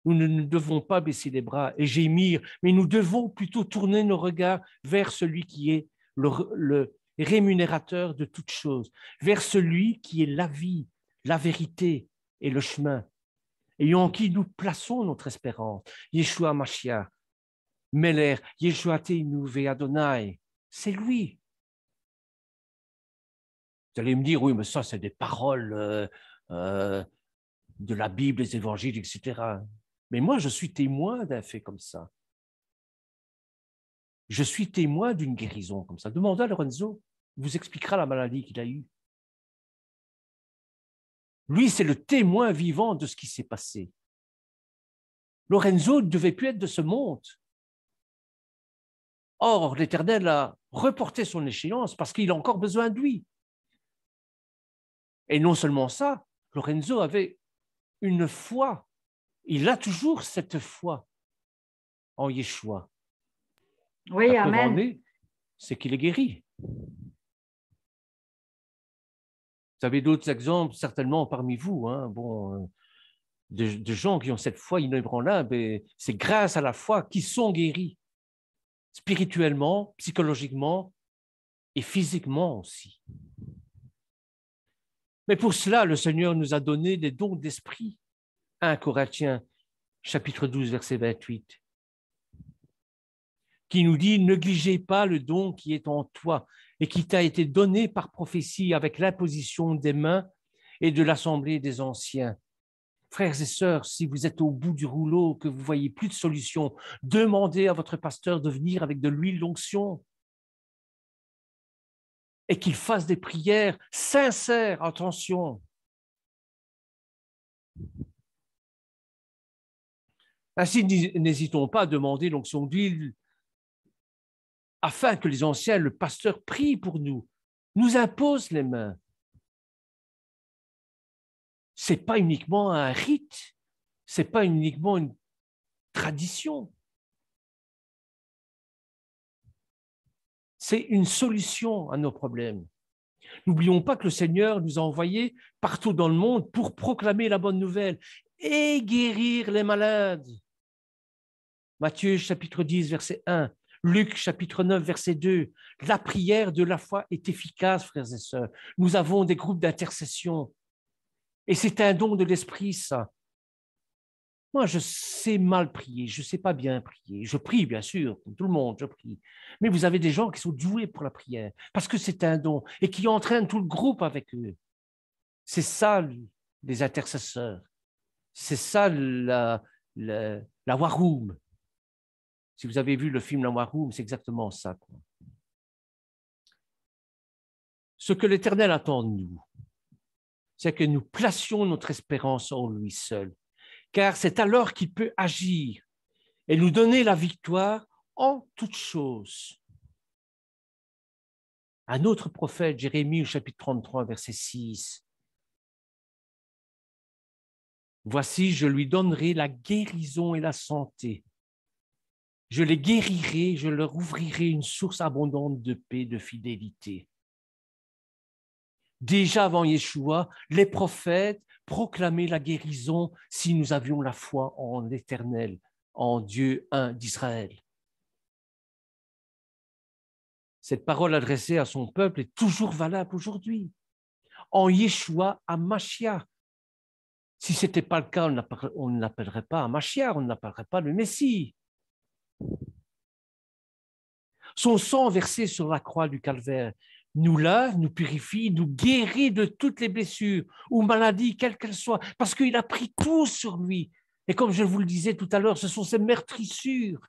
nous ne devons pas baisser les bras et gémir, mais nous devons plutôt tourner nos regards vers celui qui est le rémunérateur de toutes choses, vers celui qui est la vie, la vérité et le chemin, et en qui nous plaçons notre espérance. Yeshua Mashiach, Meler, Yeshua Teinu ve Adonai, c'est lui. Vous allez me dire, oui, mais ça, c'est des paroles de la Bible, des évangiles, etc. Mais moi, je suis témoin d'un fait comme ça. Je suis témoin d'une guérison comme ça. Demandez à Lorenzo, il vous expliquera la maladie qu'il a eue. Lui, c'est le témoin vivant de ce qui s'est passé. Lorenzo ne devait plus être de ce monde. Or, l'Éternel a reporté son échéance parce qu'il a encore besoin de lui. Et non seulement ça, Lorenzo avait une foi. Il a toujours cette foi en Yeshua. Oui, amen. C'est qu'il est guéri. Vous avez d'autres exemples, certainement, parmi vous, hein, de gens qui ont cette foi inébranlable, et c'est grâce à la foi qu'ils sont guéris, spirituellement, psychologiquement et physiquement aussi. Mais pour cela, le Seigneur nous a donné des dons d'esprit. 1 Corinthiens, chapitre 12, verset 28, qui nous dit « Négligez pas le don qui est en toi et qui t'a été donné par prophétie avec l'imposition des mains et de l'assemblée des anciens. » Frères et sœurs, si vous êtes au bout du rouleau, que vous ne voyez plus de solution, demandez à votre pasteur de venir avec de l'huile d'onction et qu'il fasse des prières sincères, attention. Ainsi, n'hésitons pas à demander l'onction d'huile afin que les anciens, le pasteur, prie pour nous, nous impose les mains. Ce n'est pas uniquement un rite, ce n'est pas uniquement une tradition. C'est une solution à nos problèmes. N'oublions pas que le Seigneur nous a envoyés partout dans le monde pour proclamer la bonne nouvelle et guérir les malades. Matthieu chapitre 10, verset 1, Luc chapitre 9, verset 2. La prière de la foi est efficace, frères et sœurs. Nous avons des groupes d'intercession et c'est un don de l'esprit, ça. Moi, je sais mal prier, je ne sais pas bien prier. Je prie, bien sûr, comme tout le monde, je prie. Mais vous avez des gens qui sont doués pour la prière, parce que c'est un don, et qui entraînent tout le groupe avec eux. C'est ça, les intercesseurs. C'est ça, la war room. Si vous avez vu le film La War Room, c'est exactement ça, quoi. Ce que l'Éternel attend de nous, c'est que nous placions notre espérance en lui seul, car c'est alors qu'il peut agir et nous donner la victoire en toutes choses. Un autre prophète, Jérémie, au chapitre 33, verset 6. « Voici, je lui donnerai la guérison et la santé. Je les guérirai, je leur ouvrirai une source abondante de paix, de fidélité. » Déjà avant Yeshua, les prophètes proclamaient la guérison si nous avions la foi en l'Éternel, en Dieu un d'Israël. Cette parole adressée à son peuple est toujours valable aujourd'hui. En Yeshua à Mashiach. Si ce n'était pas le cas, on ne l'appellerait pas à Mashiach, on ne l'appellerait pas le Messie. Son sang versé sur la croix du calvaire nous lave, nous purifie, nous guérit de toutes les blessures ou maladies, quelles qu'elles soient, parce qu'il a pris tout sur lui. Et comme je vous le disais tout à l'heure, ce sont ces meurtrissures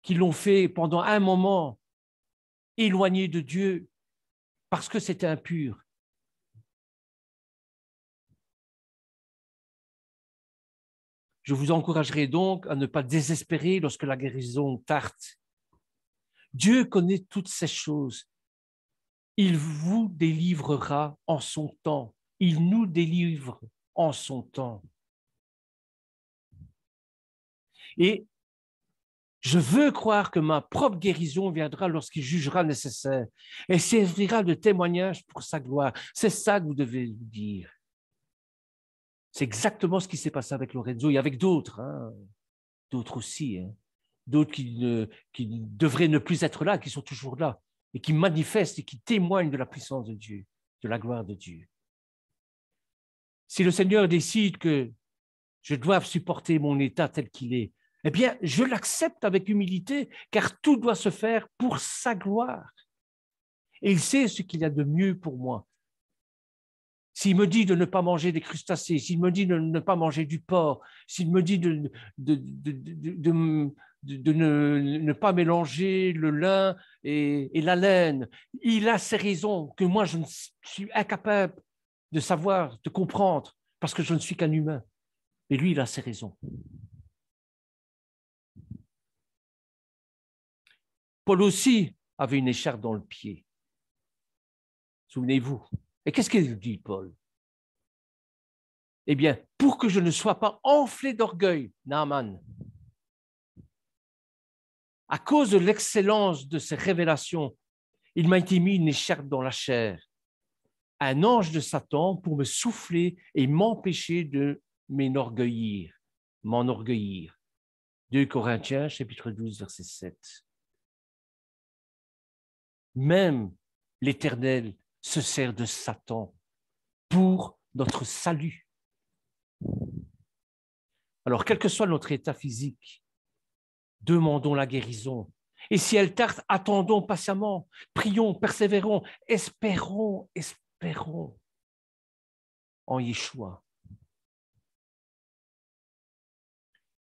qui l'ont fait pendant un moment éloigné de Dieu parce que c'était impur. Je vous encouragerai donc à ne pas désespérer lorsque la guérison tarde. Dieu connaît toutes ces choses. Il vous délivrera en son temps. Il nous délivre en son temps. Et je veux croire que ma propre guérison viendra lorsqu'il jugera nécessaire et servira de témoignage pour sa gloire. C'est ça que vous devez vous dire. C'est exactement ce qui s'est passé avec Lorenzo et avec d'autres, hein, d'autres aussi, hein, d'autres qui devraient ne plus être là, qui sont toujours là et qui manifestent et qui témoignent de la puissance de Dieu, de la gloire de Dieu. Si le Seigneur décide que je dois supporter mon état tel qu'il est, eh bien, je l'accepte avec humilité, car tout doit se faire pour sa gloire. Et il sait ce qu'il y a de mieux pour moi. S'il me dit de ne pas manger des crustacés, s'il me dit de ne pas manger du porc, s'il me dit de ne pas mélanger le lin et la laine, il a ses raisons que moi, je suis incapable de savoir, de comprendre, parce que je ne suis qu'un humain. Et lui, il a ses raisons. Paul aussi avait une écharpe dans le pied. Souvenez-vous. Et qu'est-ce qu'il dit, Paul? Eh bien, pour que je ne sois pas enflé d'orgueil, Naaman, à cause de l'excellence de ses révélations, il m'a été mis une écharpe dans la chair, un ange de Satan pour me souffler et m'empêcher de m'enorgueillir. 2 Corinthiens, chapitre 12, verset 7. Même l'Éternel se sert de Satan pour notre salut. Alors, quel que soit notre état physique, demandons la guérison. Et si elle tarde, attendons patiemment, prions, persévérons, espérons en Yeshua.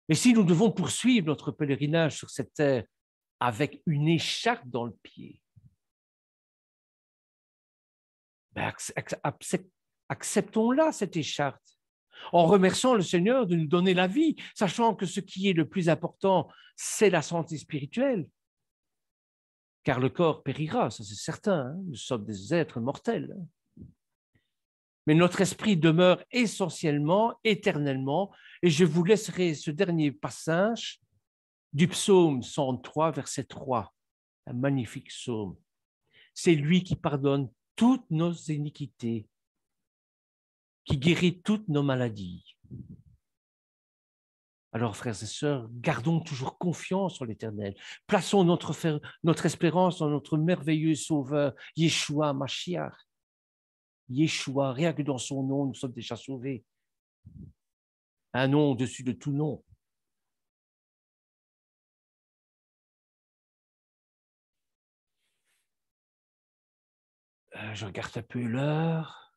Et si nous devons poursuivre notre pèlerinage sur cette terre avec une écharpe dans le pied, ben acceptons-la, cette écharpe, en remerciant le Seigneur de nous donner la vie, sachant que ce qui est le plus important, c'est la santé spirituelle. Car le corps périra, ça c'est certain, hein? Nous sommes des êtres mortels. Mais notre esprit demeure essentiellement, éternellement, et je vous laisserai ce dernier passage du psaume 103, verset 3, un magnifique psaume. C'est lui qui pardonne toutes nos iniquités, qui guérit toutes nos maladies. Alors, frères et sœurs, gardons toujours confiance en l'Éternel. Plaçons notre espérance dans notre merveilleux Sauveur, Yeshua Mashiach. Yeshua, rien que dans son nom, nous sommes déjà sauvés. un nom au-dessus de tout nom. Je regarde un peu l'heure.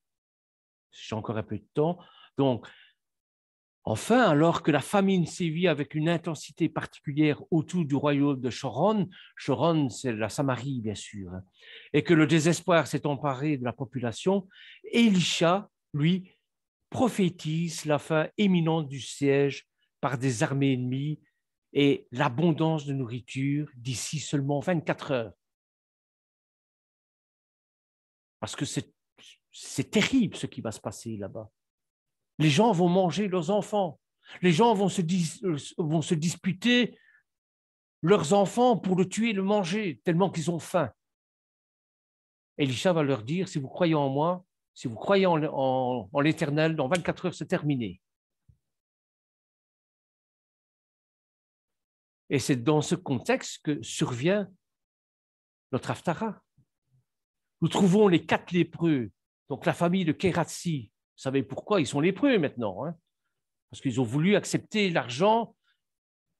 J'ai encore un peu de temps. Donc, enfin, alors que la famine sévit avec une intensité particulière autour du royaume de Choron, Choron, c'est la Samarie, bien sûr, hein, et que le désespoir s'est emparé de la population, Élisha, lui, prophétise la fin imminente du siège par des armées ennemies et l'abondance de nourriture d'ici seulement 24 heures. Parce que c'est terrible ce qui va se passer là-bas. Les gens vont manger leurs enfants. Les gens vont se disputer leurs enfants pour le tuer et le manger, tellement qu'ils ont faim. Élisha va leur dire, si vous croyez en moi, si vous croyez en l'Éternel, dans 24 heures, c'est terminé. Et c'est dans ce contexte que survient notre Haftarah. Nous trouvons les 4 lépreux, donc la famille de Kératsi. Vous savez pourquoi ils sont lépreux maintenant, hein? Parce qu'ils ont voulu accepter l'argent,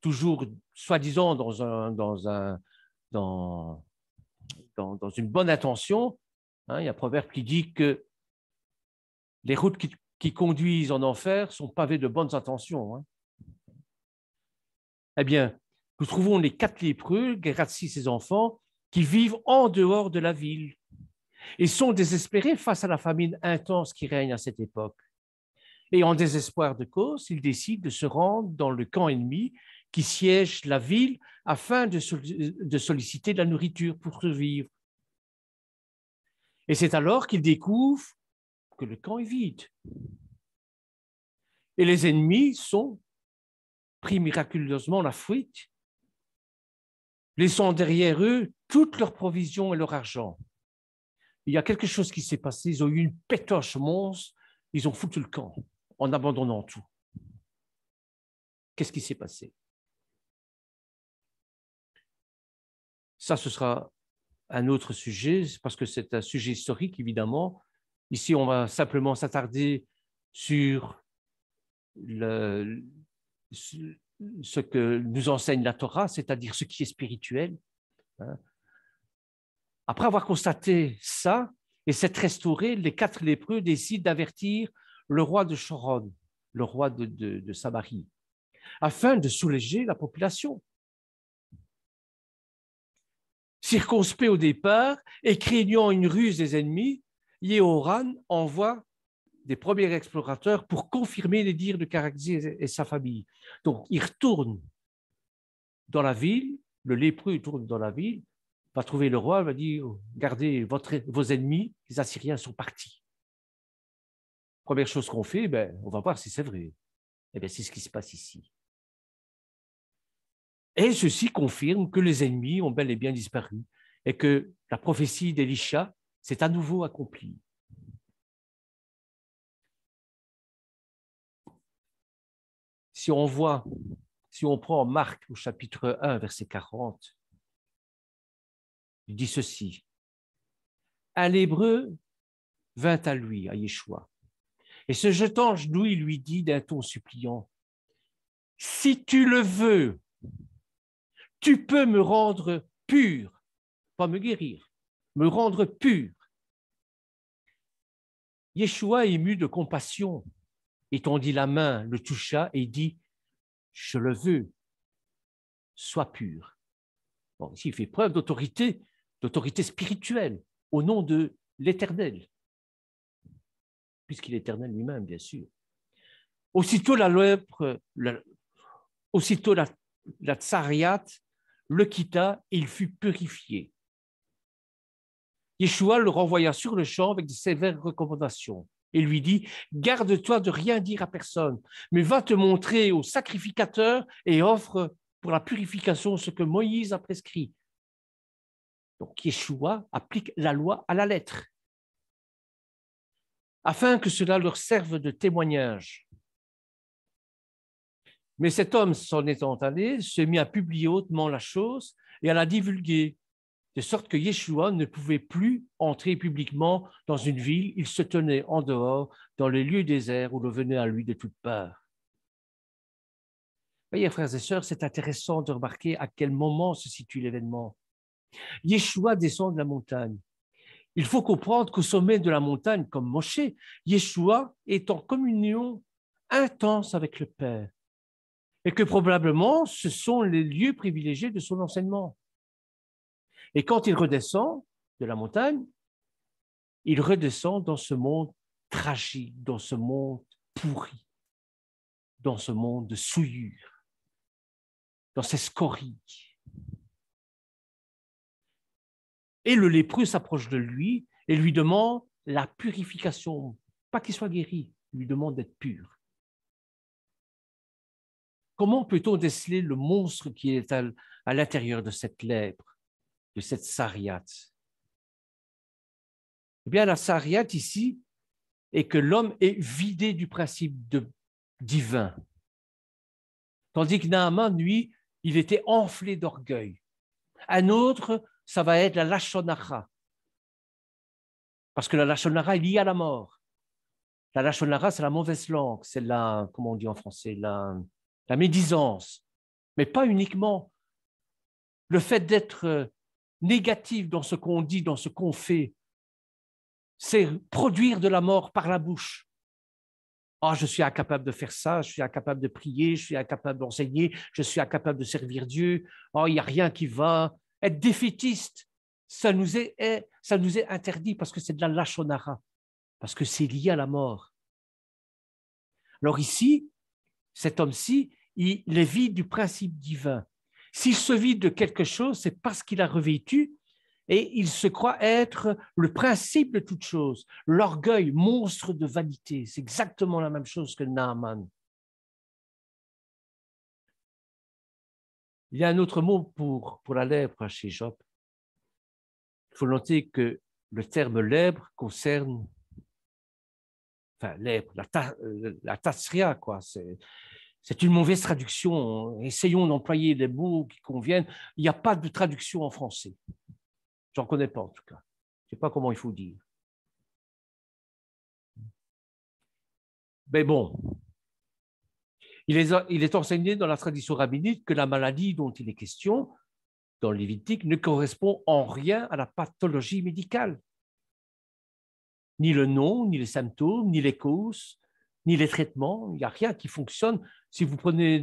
toujours soi-disant dans une bonne intention. Hein, il y a un proverbe qui dit que les routes qui conduisent en enfer sont pavées de bonnes intentions. Hein. Eh bien, nous trouvons les 4 lépreux, Gératsi, ses enfants, qui vivent en dehors de la ville et sont désespérés face à la famine intense qui règne à cette époque. Et en désespoir de cause, ils décident de se rendre dans le camp ennemi qui siège la ville afin de solliciter de la nourriture pour survivre. Et c'est alors qu'ils découvrent que le camp est vide. Et les ennemis sont pris miraculeusement la fuite, laissant derrière eux toutes leurs provisions et leur argent. Il y a quelque chose qui s'est passé, ils ont eu une pétoche monstre, ils ont foutu le camp en abandonnant tout. Qu'est-ce qui s'est passé? Ça, ce sera un autre sujet, parce que c'est un sujet historique, évidemment. Ici, on va simplement s'attarder sur ce que nous enseigne la Torah, c'est-à-dire ce qui est spirituel. Après avoir constaté ça et s'être restauré, les 4 lépreux décident d'avertir le roi de Choron, le roi de Samarie, afin de soulager la population. Circonspect au départ et craignant une ruse des ennemis, Yehoram envoie des premiers explorateurs pour confirmer les dires de Karakzi et sa famille. Donc, il retourne dans la ville, le lépreux tourne dans la ville, va trouver le roi, va dire, gardez vos ennemis, les Assyriens sont partis. Première chose qu'on fait, on va voir si c'est vrai. Eh bien, c'est ce qui se passe ici. Et ceci confirme que les ennemis ont bel et bien disparu et que la prophétie d'Élisha s'est à nouveau accomplie. Si on prend Marc au chapitre 1, verset 40, il dit ceci. Un Hébreu vint à lui, à Yeshua, et se jetant à genoux, il lui dit d'un ton suppliant, « Si tu le veux, tu peux me rendre pur, pas me guérir, me rendre pur. » Yeshua, ému de compassion, étendit la main, le toucha et dit, « Je le veux, sois pur. » Bon, ici, il fait preuve d'autorité spirituelle, au nom de l'Éternel, puisqu'il est éternel lui-même, bien sûr. Aussitôt la tsariat le quitta et il fut purifié. Yeshua le renvoya sur le champ avec de sévères recommandations et lui dit, garde-toi de rien dire à personne, mais va te montrer au sacrificateur et offre pour la purification ce que Moïse a prescrit. Donc Yeshua applique la loi à la lettre, afin que cela leur serve de témoignage. Mais cet homme, s'en étant allé, se mit à publier hautement la chose et à la divulguer, de sorte que Yeshua ne pouvait plus entrer publiquement dans une ville, il se tenait en dehors, dans les lieux déserts où l'on venait à lui de toutes parts. Voyez, frères et sœurs, c'est intéressant de remarquer à quel moment se situe l'événement. Yeshua descend de la montagne. Il faut comprendre qu'au sommet de la montagne, comme Moshe, Yeshua est en communion intense avec le Père et que probablement ce sont les lieux privilégiés de son enseignement. Et quand il redescend de la montagne, il redescend dans ce monde tragique, dans ce monde pourri, dans ce monde de souillure, dans ces scories. Et le lépreux s'approche de lui et lui demande la purification, pas qu'il soit guéri, il lui demande d'être pur. Comment peut-on déceler le monstre qui est à l'intérieur de cette lèpre, de cette sariate? Eh bien, la sariate ici est que l'homme est vidé du principe divin, tandis que Naaman, lui, il était enflé d'orgueil. Un autre, ça va être la lashon hara, parce que la lashon hara est liée à la mort. La lashon hara, c'est la mauvaise langue, c'est la, comment on dit en français, la médisance, mais pas uniquement. Le fait d'être négatif dans ce qu'on dit, dans ce qu'on fait, c'est produire de la mort par la bouche. Oh, je suis incapable de faire ça, je suis incapable de prier, je suis incapable d'enseigner, je suis incapable de servir Dieu. Oh, il n'y a rien qui va. Être défaitiste, ça nous est interdit parce que c'est de la lashon hara, parce que c'est lié à la mort. Alors ici, cet homme-ci, il est vide du principe divin. S'il se vide de quelque chose, c'est parce qu'il a revêtu et il se croit être le principe de toute chose. L'orgueil, monstre de vanité, c'est exactement la même chose que Naaman. Il y a un autre mot pour la lèpre chez Job. Il faut noter que le terme lèpre concerne, enfin lèpre, la tatsria, quoi. C'est une mauvaise traduction. Essayons d'employer des mots qui conviennent. Il n'y a pas de traduction en français. J'en connais pas en tout cas. Je ne sais pas comment il faut dire. Mais bon, il est enseigné dans la tradition rabbinique que la maladie dont il est question dans le Lévitique ne correspond en rien à la pathologie médicale. Ni le nom, ni les symptômes, ni les causes, ni les traitements. Il n'y a rien qui fonctionne. Si vous prenez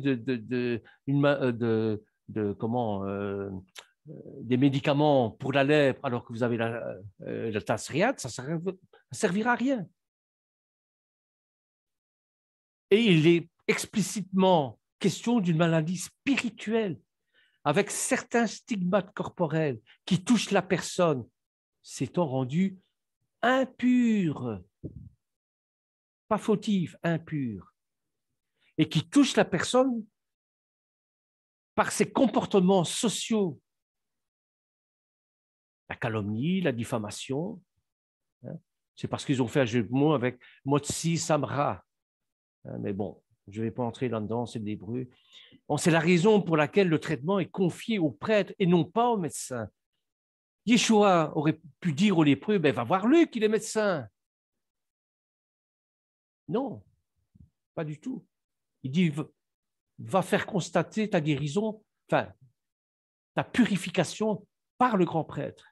des médicaments pour la lèpre alors que vous avez la tatsriate, ça ne servira à rien. Et il est explicitement question d'une maladie spirituelle avec certains stigmates corporels qui touchent la personne, s'étant rendue impure, pas fautive, impure, et qui touchent la personne par ses comportements sociaux, la calomnie, la diffamation. C'est parce qu'ils ont fait un jeu de mots avec Motsi Samra. Mais bon, je ne vais pas entrer là-dedans, c'est de l'hébreu. Bon, c'est la raison pour laquelle le traitement est confié aux prêtres et non pas aux médecins. Yeshua aurait pu dire aux lépreux, ben, va voir Luc, il est médecin. Non, pas du tout. Il dit, va faire constater ta guérison, enfin, ta purification par le grand prêtre.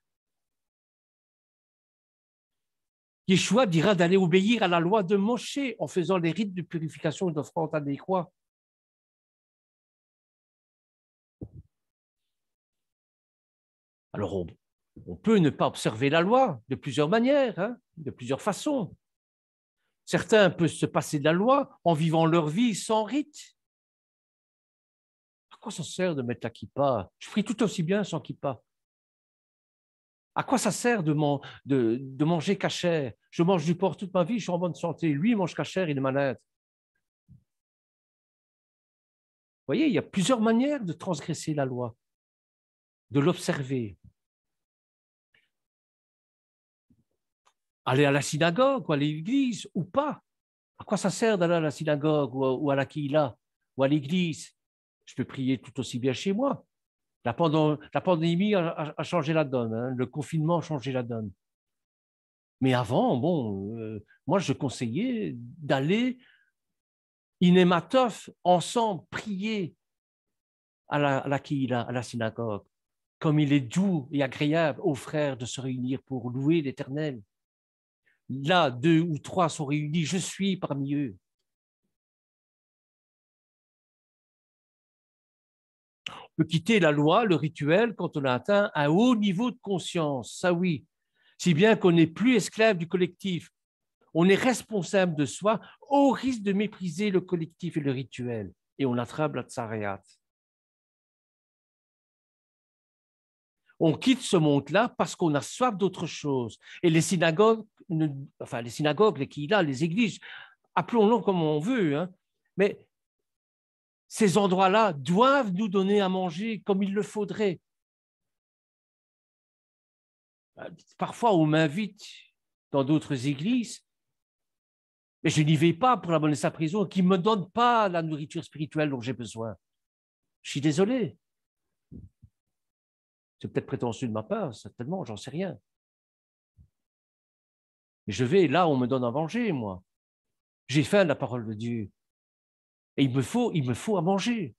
Yeshua dira d'aller obéir à la loi de Moshe en faisant les rites de purification et d'offrande adéquats. Alors, on peut ne pas observer la loi de plusieurs manières, hein, de plusieurs façons. Certains peuvent se passer de la loi en vivant leur vie sans rite. À quoi ça sert de mettre la kippa? Je prie tout aussi bien sans kippa. À quoi ça sert de manger cachère? Je mange du porc toute ma vie, je suis en bonne santé. Lui, il mange cachère, il est malade. Vous voyez, il y a plusieurs manières de transgresser la loi, de l'observer. Aller à la synagogue ou à l'église ou pas. À quoi ça sert d'aller à la synagogue ou à la kihila ou à l'église? Je peux prier tout aussi bien chez moi. La pandémie a changé la donne, hein. Le confinement a changé la donne. Mais avant, bon, moi, je conseillais d'aller inématov, ensemble, prier à la Kehila, à la synagogue. Comme il est doux et agréable aux frères de se réunir pour louer l'Éternel. Là, 2 ou 3 sont réunis, je suis parmi eux. On peut quitter la loi, le rituel, quand on a atteint un haut niveau de conscience, ça oui, si bien qu'on n'est plus esclave du collectif. On est responsable de soi au risque de mépriser le collectif et le rituel. Et on attrape la tsaréat. On quitte ce monde-là parce qu'on a soif d'autre chose. Et les synagogues, les kehila, les églises, appelons-les comme on veut, hein, mais ces endroits-là doivent nous donner à manger comme il le faudrait. Parfois, on m'invite dans d'autres églises, mais je n'y vais pas pour la bonne et simple raison qui ne me donne pas la nourriture spirituelle dont j'ai besoin. Je suis désolé. C'est peut-être prétentieux de ma part, certainement, j'en sais rien. Mais je vais là où on me donne à manger, moi. J'ai faim de la parole de Dieu. Et il me faut à manger.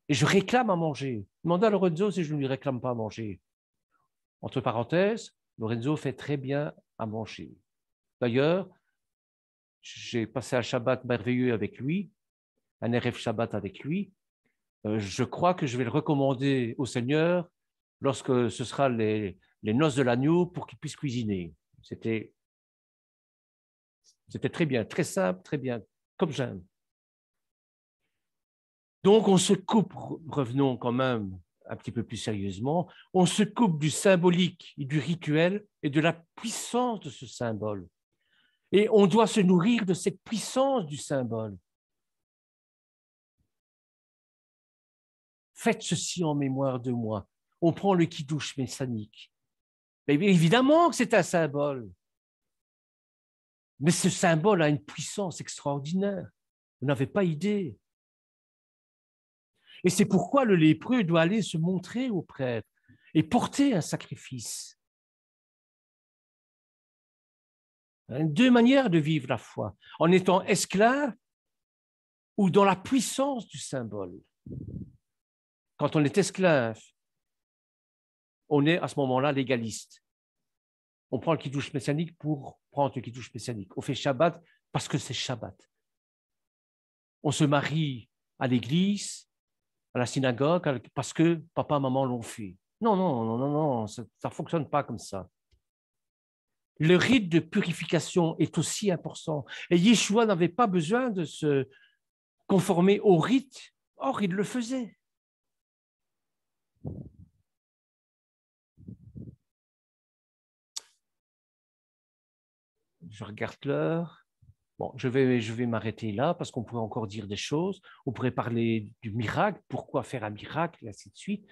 Et je réclame à manger. Demandez à Lorenzo si je ne lui réclame pas à manger. Entre parenthèses, Lorenzo fait très bien à manger. D'ailleurs, j'ai passé un Shabbat merveilleux avec lui, un Erev Shabbat avec lui. Je crois que je vais le recommander au Seigneur lorsque ce sera les noces de l'agneau pour qu'il puisse cuisiner. C'était très bien, très simple, très bien, comme j'aime. Donc, on se coupe, revenons quand même un petit peu plus sérieusement, on se coupe du symbolique et du rituel et de la puissance de ce symbole. Et on doit se nourrir de cette puissance du symbole. Faites ceci en mémoire de moi. On prend le kiddush messanique. Mais évidemment que c'est un symbole. Mais ce symbole a une puissance extraordinaire. Vous n'avez pas idée. Et c'est pourquoi le lépreux doit aller se montrer au prêtre et porter un sacrifice. Deux manières de vivre la foi, en étant esclave ou dans la puissance du symbole. Quand on est esclave, on est à ce moment-là légaliste. On prend le kiddush messianique pour prendre le kiddush messianique. On fait Shabbat parce que c'est Shabbat. On se marie à l'église, à la synagogue, parce que papa et maman l'ont fait. Non, ça ne fonctionne pas comme ça. Le rite de purification est aussi important. Et Yeshua n'avait pas besoin de se conformer au rite. Or, il le faisait. Je regarde l'heure. Bon, je vais m'arrêter là parce qu'on pourrait encore dire des choses. On pourrait parler du miracle, pourquoi faire un miracle, et ainsi de suite.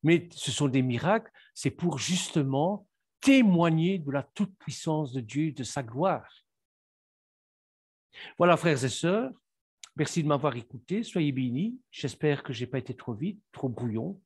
Mais ce sont des miracles, c'est pour justement témoigner de la toute-puissance de Dieu, de sa gloire. Voilà, frères et sœurs, merci de m'avoir écouté. Soyez bénis. J'espère que je n'ai pas été trop vite, trop brouillon.